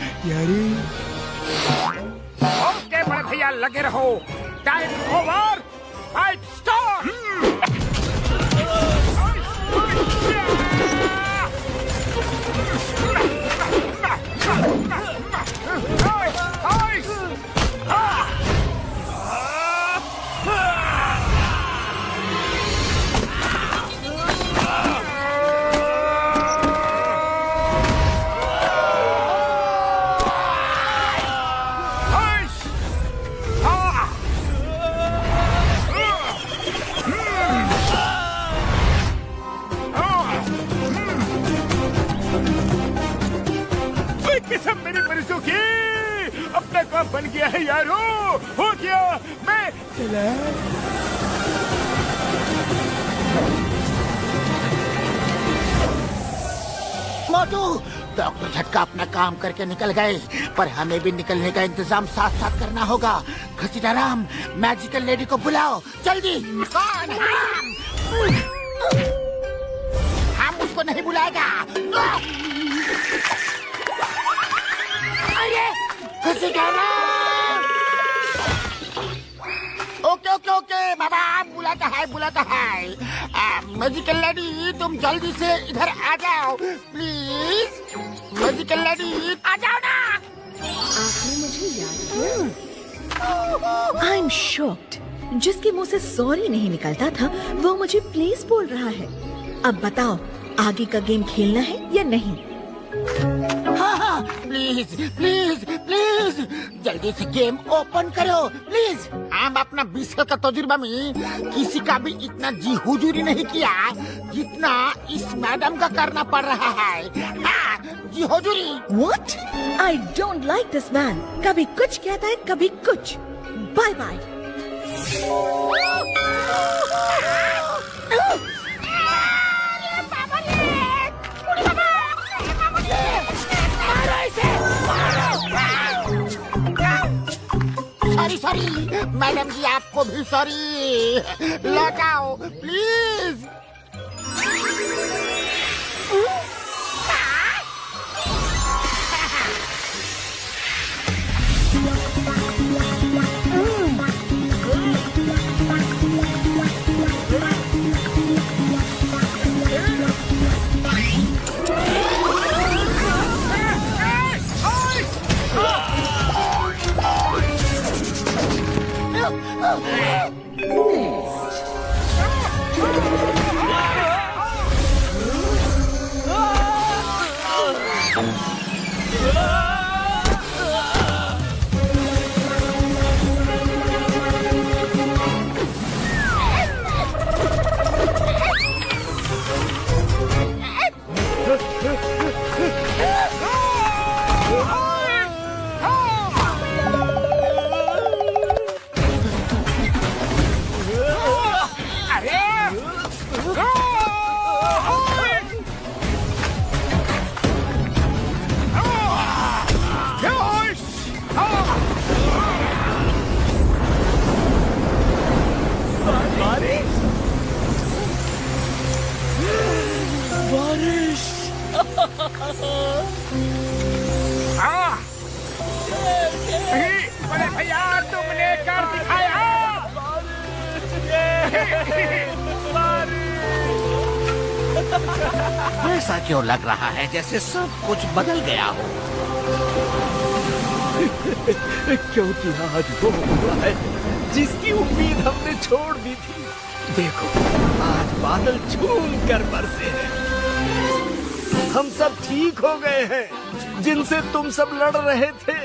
Speaker 2: ओके बड़े भैया, लगे रहो। Time over, fight start. सब मेरी मर्जियों की। अपना काम बन गया है यारो, हो गया। मैं चला।
Speaker 1: मोटू, डॉक्टर झटका अपना काम करके निकल गए, पर हमें भी निकलने का इंतजाम साथ साथ करना होगा। घसीटाराम, मैजिकल लेडी को बुलाओ जल्दी। कौन हम उसको नहीं बुलाएगा। ओके ओके ओके बाबा, बुलाता है। मैजिकल लेडी, तुम जल्दी से इधर आ जाओ प्लीज। मैजिकल लेडी, आ जाओ ना।
Speaker 7: आपने मुझे याद किया? I am shocked. जिसके मुंह से सॉरी नहीं निकलता था, वो मुझे प्लीज बोल रहा है। अब बताओ, आगे का गेम खेलना है या नहीं?
Speaker 1: हाँ, प्लीज प्लीज प्लीज जल्दी से गेम ओपन करो प्लीज। हम अपना 20 साल का तजुर्बा में किसी का भी इतना जी हुजूरी नहीं किया जितना इस मैडम का करना पड़ रहा है। हाँ, जी हुजूरी।
Speaker 7: What? I don't like this man. कभी कुछ कहता है, कभी कुछ। Bye bye.
Speaker 1: Sorry madam ji, आपको भी सॉरी। लौट आओ प्लीज।
Speaker 2: बड़े भैया तुमने कर दिखाया।
Speaker 3: ऐसा क्यों लग रहा है जैसे सब कुछ बदल गया हो?
Speaker 6: क्योंकि आज वो हुआ है जिसकी उम्मीद हमने छोड़ दी थी। देखो, आज बादल झूम कर बरसे हैं। हम सब ठीक हो गए हैं। जिनसे तुम सब लड़ रहे थे,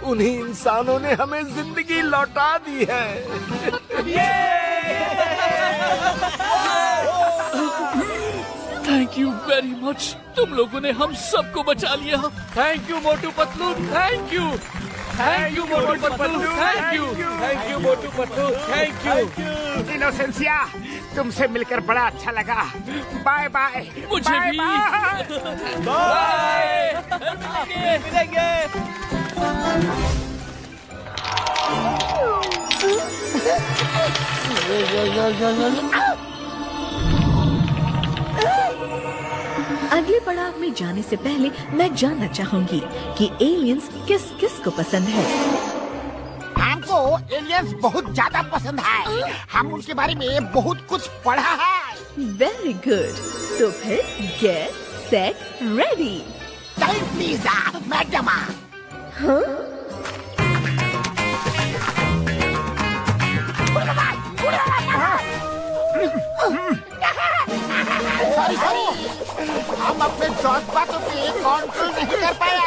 Speaker 6: उन्हीं इंसानों ने हमें जिंदगी लौटा दी है।
Speaker 5: Thank you very much. तुम लोगों ने हम सबको बचा लिया।
Speaker 9: Thank you Motu Patlu, thank you. Thank you Motu Patlu, thank you. Thank you Motu Patlu, thank you.
Speaker 2: Innocencia, तुमसे मिलकर बड़ा अच्छा लगा। Bye bye.
Speaker 5: मुझे भी।
Speaker 9: बाय।
Speaker 5: मिलेंगे।
Speaker 7: अगले पड़ाव में जाने से पहले मैं जानना चाहूंगी कि एलियंस किस किस को पसंद है।
Speaker 1: हमको एलियंस बहुत ज्यादा पसंद है। हम उनके बारे में बहुत कुछ पढ़ा है।
Speaker 7: Very good. तो फिर get set ready.
Speaker 1: Time pizza madam. Sorry, हम अपने जज्बातों पे कंट्रोल नहीं कर पाए।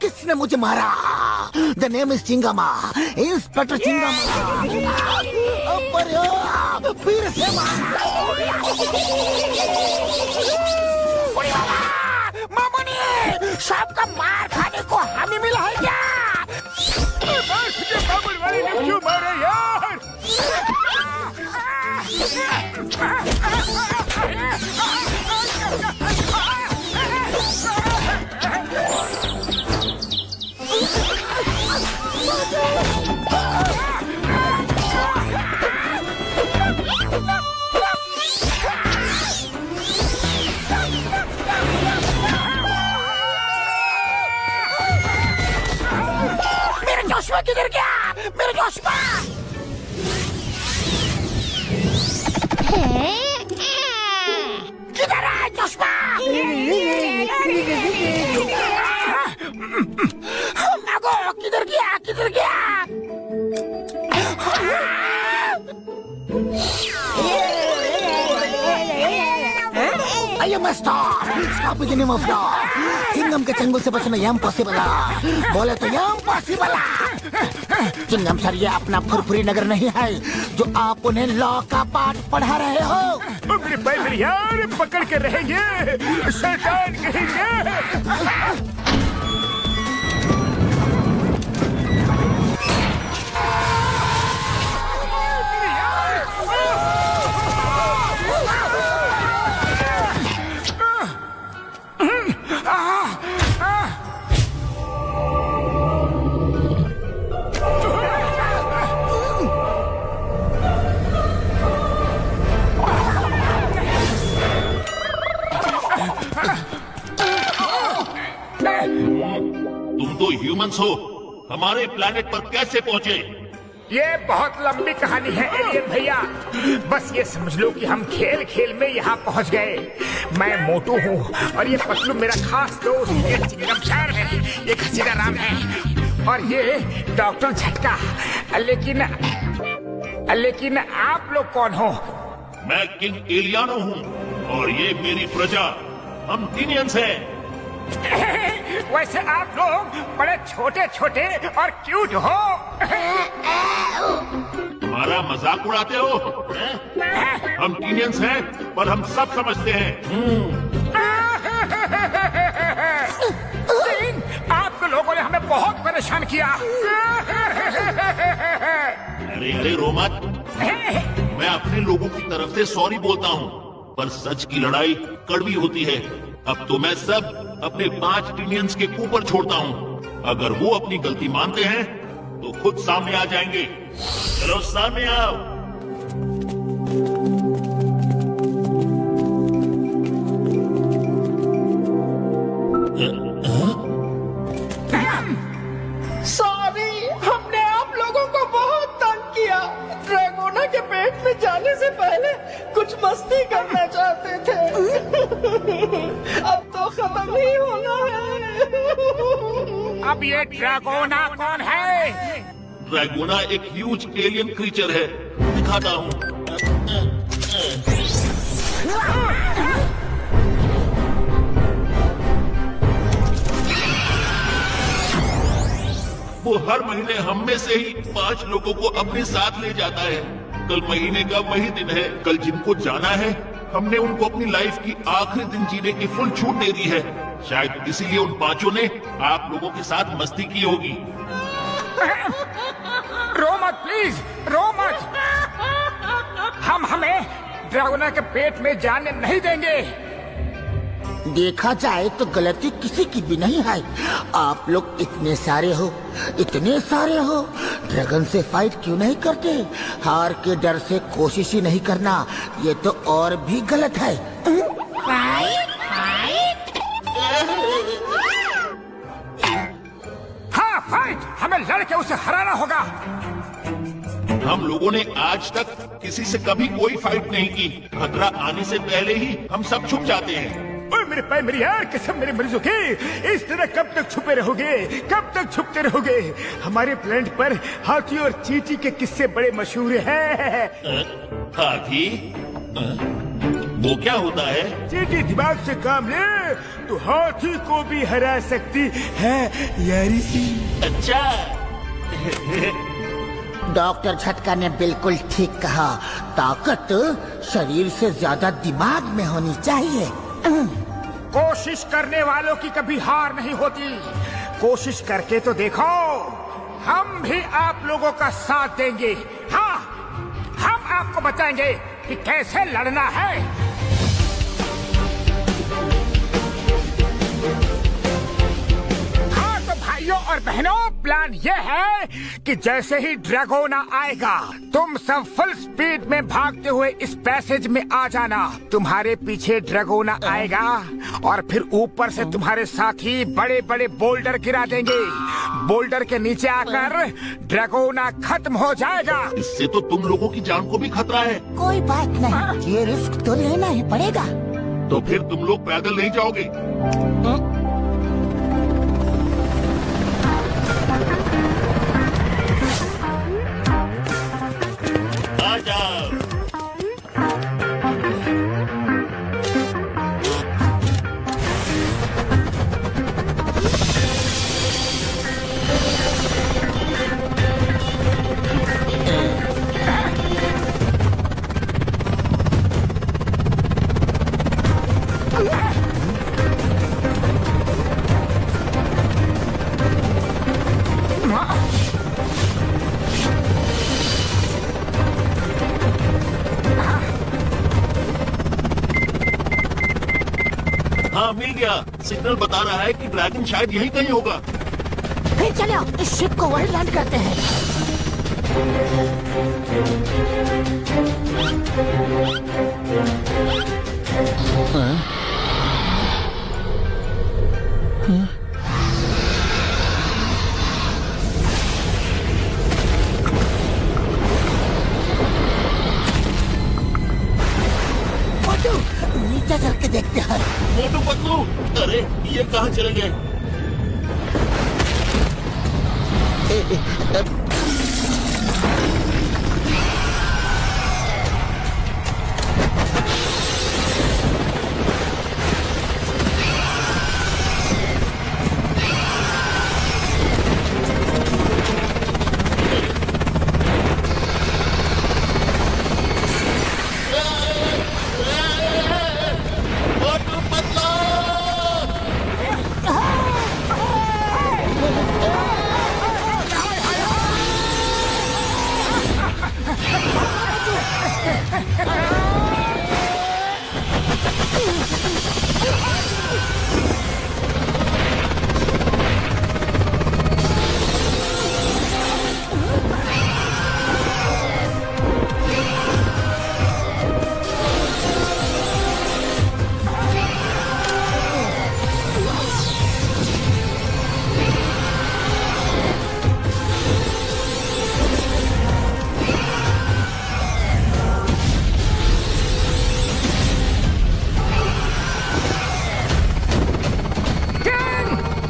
Speaker 1: किसने मुझे मारा? The name is Chingama, inspector Chingama. फिर से मामूनी, शाम का मार खाने को हमें मिला है क्या?
Speaker 2: क्यों मारे यार?
Speaker 1: मेरा जोशवा किधर गया? मेरा जोशवा! किधर है जोशवा? नागो, किधर गया? किधर गया? I am a star. Stop with the name of God. Chingam के चंगुल से बचना इम्पॉसिबल है। बोले तो इम्पॉसिबल है। चिंगम सर, ये अपना फुरफुरी नगर नहीं है जो आप उन्हें लॉ का पाठ पढ़ा रहे हो।
Speaker 2: मेरे भाई यार, पकड़ के रहेंगे, शैतान कहेंगे।
Speaker 10: ह्यूमंस हो, हमारे प्लेनेट पर कैसे पहुंचे?
Speaker 2: ये बहुत लंबी कहानी है एलियन भैया। बस ये समझ लो कि हम खेल खेल में यहाँ पहुँच गए। मैं मोटू हूँ और ये पतलू मेरा खास दोस्त, ये चिंगम शहर है, ये घसीटा राम है और ये डॉक्टर झटका। लेकिन आप लोग कौन हो?
Speaker 10: मैं किंग एलियानो हूँ और ये मेरी प्रजा, हम टीनियंस हैं।
Speaker 2: वैसे आप लोग बड़े छोटे छोटे और क्यूट हो।
Speaker 10: हमारा मजाक उड़ाते हो? हम टीनियंस हैं, पर हम सब समझते हैं।
Speaker 2: आपके लोगों ने हमें बहुत परेशान किया।
Speaker 10: अरे रोमत, मैं अपने लोगों की तरफ से सॉरी बोलता हूँ, पर सच की लड़ाई कड़वी होती है। अब तो मैं सब अपने 5 टीनियंस के ऊपर छोड़ता हूँ। अगर वो अपनी गलती मानते हैं तो खुद सामने आ जाएंगे। चलो सामने आओ।
Speaker 6: सॉरी, हमने आप लोगों को बहुत तंग किया। ड्रैगोना के पेट में जाने से पहले कुछ मस्ती करना चाहते थे। अब तो खत्म ही होना है।
Speaker 2: अब ये ड्रैगोना कौन है?
Speaker 10: ड्रैगोना एक ह्यूज एलियन क्रीचर है, दिखाता हूँ। वो हर महीने हम में से ही 5 लोगों को अपने साथ ले जाता है। कल महीने का वही दिन है। कल जिनको जाना है, हमने उनको अपनी लाइफ की आखिरी दिन जीने की फुल छूट दे दी है। शायद इसीलिए उन 5 ने आप लोगों के साथ मस्ती की होगी।
Speaker 2: रो मत प्लीज, रो मत। हमें ड्रैगोना के पेट में जाने नहीं देंगे।
Speaker 1: देखा जाए तो गलती किसी की भी नहीं है। आप लोग इतने सारे हो, ड्रैगन से फाइट क्यों नहीं करते? हार के डर से कोशिश ही नहीं करना, ये तो और भी गलत है।
Speaker 2: हाँ फाइट, हमें लड़के उसे हराना होगा।
Speaker 10: हम लोगों ने आज तक किसी से कभी कोई फाइट नहीं की। खतरा आने से पहले ही हम सब छुप जाते हैं।
Speaker 2: ओए मेरे पैर, मेरी यार, कसम मेरे मरीजों की, इस तरह कब तक छुपे रहोगे? कब तक छुपते रहोगे? हमारे प्लेनेट पर हाथी और चींटी के किस्से बड़े मशहूर हैं।
Speaker 10: हाथी? वो क्या होता है?
Speaker 2: चींटी दिमाग से काम ले तो हाथी को भी हरा सकती है यारी।
Speaker 10: अच्छा।
Speaker 1: डॉक्टर झटका ने बिल्कुल ठीक कहा। ताकत शरीर से ज्यादा दिमाग में होनी चाहिए।
Speaker 2: कोशिश करने वालों की कभी हार नहीं होती। कोशिश करके तो देखो, हम भी आप लोगों का साथ देंगे। हाँ, हम आपको बताएंगे कि कैसे लड़ना है। हाँ तो भाइयों और बहनों, प्लान ये है कि जैसे ही ड्रैगोना आएगा, तुम सब फुल स्पीड में भागते हुए इस पैसेज में आ जाना। तुम्हारे पीछे ड्रैगोना आएगा और फिर ऊपर से तुम्हारे साथी बड़े बड़े बोल्डर गिरा देंगे। बोल्डर के नीचे आकर ड्रैगोना खत्म हो जाएगा।
Speaker 10: इससे तो तुम लोगों की जान को भी खतरा है।
Speaker 1: कोई बात नहीं, ये रिस्क तो लेना ही पड़ेगा।
Speaker 10: तो फिर तुम लोग पैदल नहीं जाओगे? आ जाओ। हाँ मिल गया। सिग्नल बता रहा है कि ड्रैगन शायद यहीं कहीं होगा।
Speaker 1: फिर चलो इस शिप को वहीं लैंड करते हैं।
Speaker 10: ये कहाँ चले गए?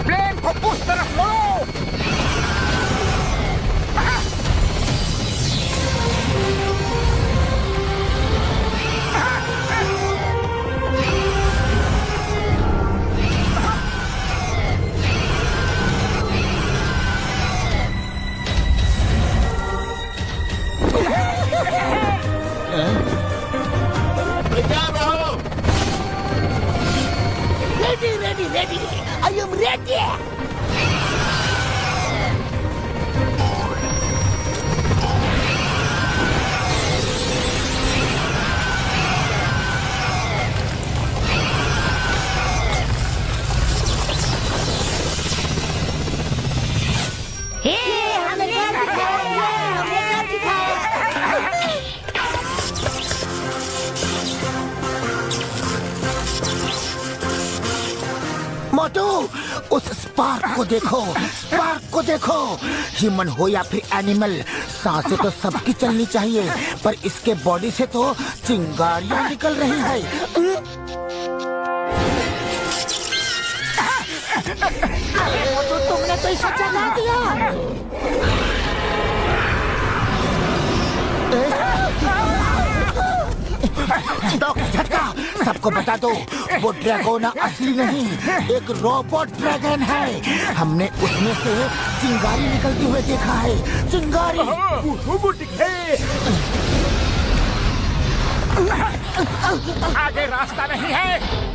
Speaker 2: प्लेन को उस तरफ मोड़ो।
Speaker 10: तैयार रहो।
Speaker 1: Ready ready ready, I am ready. Motu, उस स्पार्क को देखो, स्पार्क को देखो। ह्यूमन हो या फिर एनिमल, सांसें तो सबकी चलनी चाहिए, पर इसके बॉडी से तो चिंगारियां निकल रही है। अरे मोटू, तुमने तो इसे जगा दिया। डॉक्टर झटका, सबको बता दो, वो ड्रैगोना असली नहीं, एक रोबोट ड्रैगन है। हमने उसमें से चिंगारी निकलती हुए देखा है, चिंगारी।
Speaker 2: आगे रास्ता नहीं है।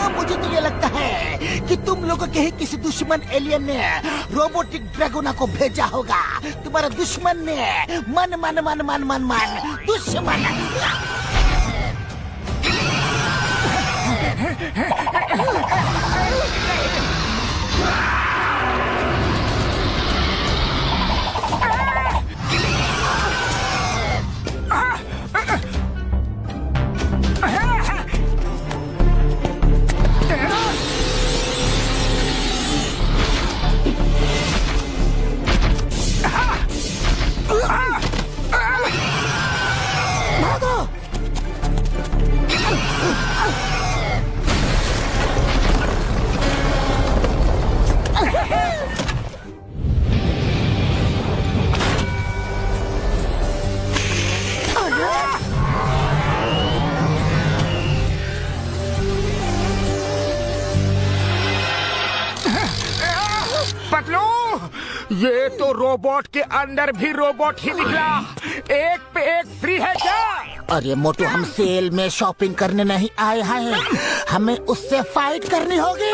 Speaker 1: मुझे तो ये लगता है कि तुम लोगों के ही किसी दुश्मन एलियन ने रोबोटिक ड्रैगोना को भेजा होगा। तुम्हारा दुश्मन ने मन मन मन मन मन मन दुश्मन।
Speaker 2: पतलू, ये तो रोबोट के अंदर भी रोबोट ही निकला। एक पे एक फ्री है क्या?
Speaker 1: अरे मोटू, हम सेल में शॉपिंग करने नहीं आए हैं, हमें उससे फाइट करनी होगी।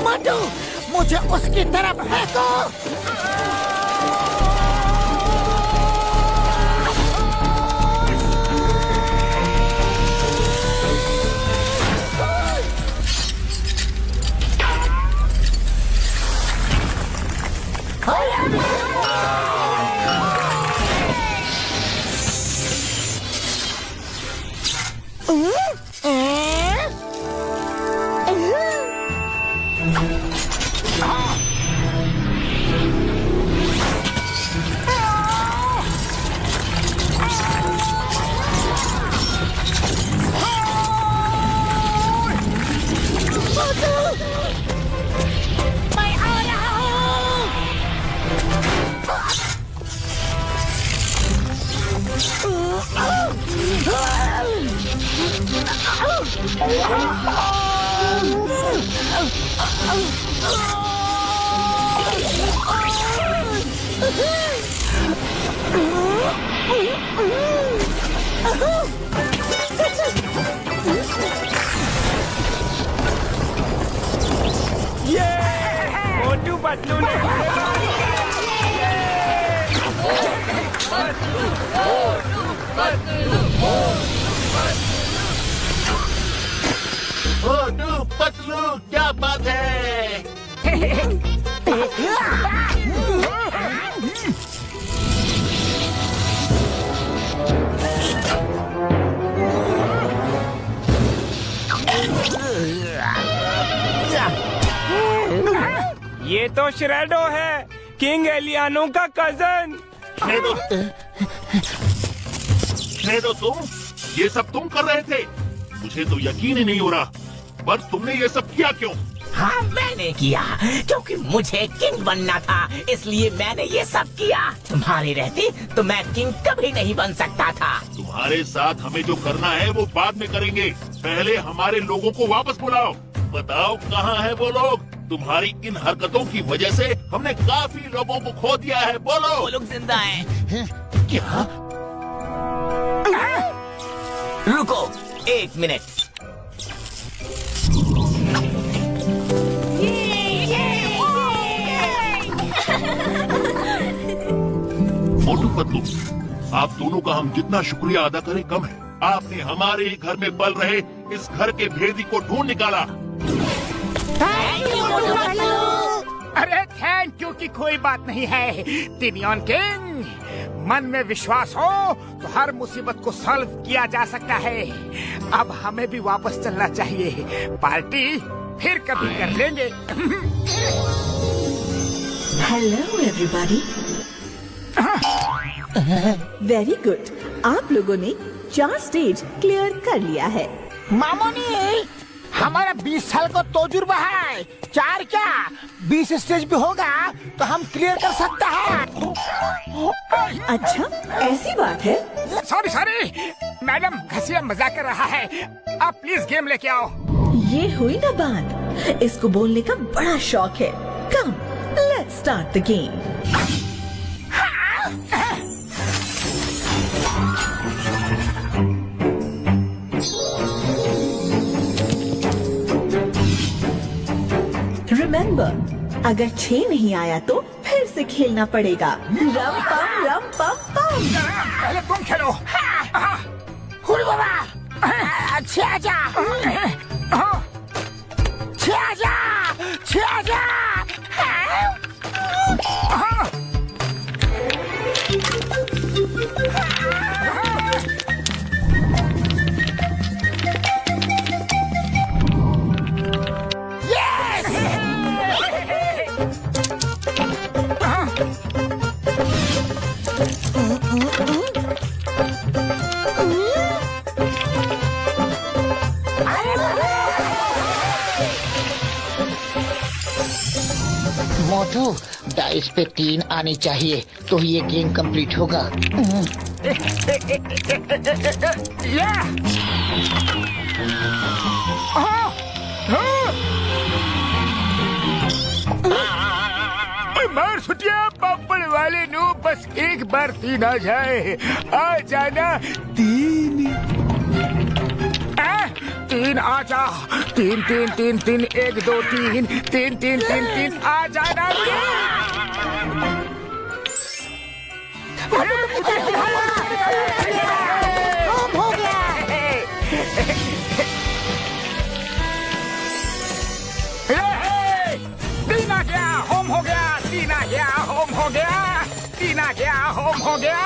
Speaker 1: मोटू, मुझे उसकी तरफ फेंको।
Speaker 9: मोटू पतलू ने
Speaker 10: मोटू पतलू, क्या बात है?
Speaker 9: ये तो श्रेडो है, किंग एलियानो का कजन।
Speaker 10: श्रेडो, तुम ये सब तुम कर रहे थे? मुझे तो यकीन ही नहीं हो रहा। पर तुमने ये सब किया क्यों?
Speaker 8: हाँ, मैंने किया क्योंकि मुझे किंग बनना था, इसलिए मैंने ये सब किया। तुम्हारी रहती तो मैं किंग कभी नहीं बन सकता था।
Speaker 10: तुम्हारे साथ हमें जो करना है वो बाद में करेंगे। पहले हमारे लोगों को वापस बुलाओ। बताओ कहाँ है वो लोग? तुम्हारी इन हरकतों की वजह से हमने काफी लोगों को खो दिया है। बोलो।
Speaker 8: वो लोग जिंदा हैं।
Speaker 1: क्या?
Speaker 8: रुको 1 मिनट।
Speaker 10: मोटू पतलू, आप दोनों का हम जितना शुक्रिया अदा करें कम है। आपने हमारे ही घर में पल रहे इस घर के भेदी को ढूंढ निकाला।
Speaker 2: अरे थैंक यू की कोई बात नहीं है टिनियन किंग। मन में विश्वास हो तो हर मुसीबत को सॉल्व किया जा सकता है। अब हमें भी वापस चलना चाहिए। पार्टी फिर कभी कर लेंगे।
Speaker 7: Hello everybody. वेरी गुड, आप लोगों ने 4 स्टेज क्लियर कर लिया है।
Speaker 1: मामोनी, हमारा 20 साल का तजुर्बा है। 4 क्या 20 स्टेज भी होगा तो हम क्लियर कर सकता है।
Speaker 7: अच्छा, ऐसी बात है।
Speaker 2: सॉरी मैडम, घसिया मजाक कर रहा है। आप प्लीज गेम लेके आओ।
Speaker 7: ये हुई ना बात, इसको बोलने का बड़ा शौक है। Come, let's start the game. Remember, अगर 6 नहीं आया तो फिर से खेलना पड़ेगा। रम पम पम।
Speaker 2: पहले तुम खेलो।
Speaker 1: हुई बाबा, अच्छे आजा, आजा। मोटू, डाइस पे 3 आनी चाहिए तो ये गेम कंप्लीट होगा।
Speaker 2: मार सुटिया पापड़ वाले नो, बस एक बार 3 आ जाए, आ जाना 3। 3 आ जा, 3 3 3 3 1 2 3 3 3 3 3 आ जाना।
Speaker 1: हो गया।
Speaker 2: 3 आ गया, होम हो गया, 3 आ गया, होम हो गया, 3 आ गया, होम हो गया।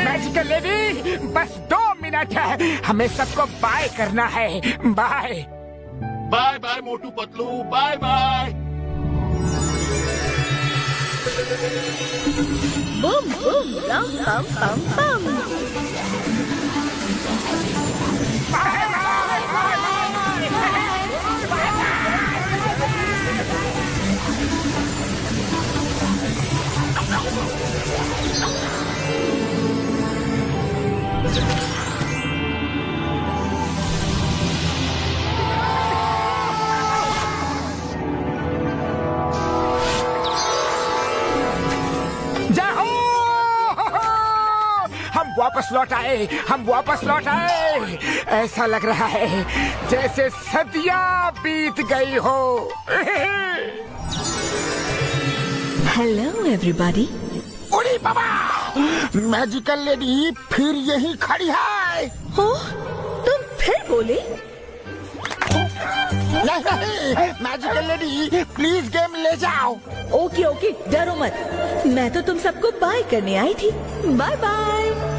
Speaker 2: मैजिकल लेडी, बस 2 मिनट है, हमें सबको बाय करना है। Bye
Speaker 10: bye bye Motu Patlu, bye bye.
Speaker 7: Boom boom रम पम पम पम।
Speaker 2: जाओ, हम वापस लौट आए, हम वापस लौट आए। ऐसा लग रहा है जैसे सदियां बीत गई हो।
Speaker 7: Hello everybody.
Speaker 1: अरे बाबा, मैजिकल लेडी फिर यही खड़ी है।
Speaker 7: हो, तुम फिर बोले?
Speaker 1: नहीं, मैजिकल लेडी प्लीज गेम ले जाओ।
Speaker 7: ओके ओके, डरो मत, मैं तो तुम सबको बाय करने आई थी। Bye bye.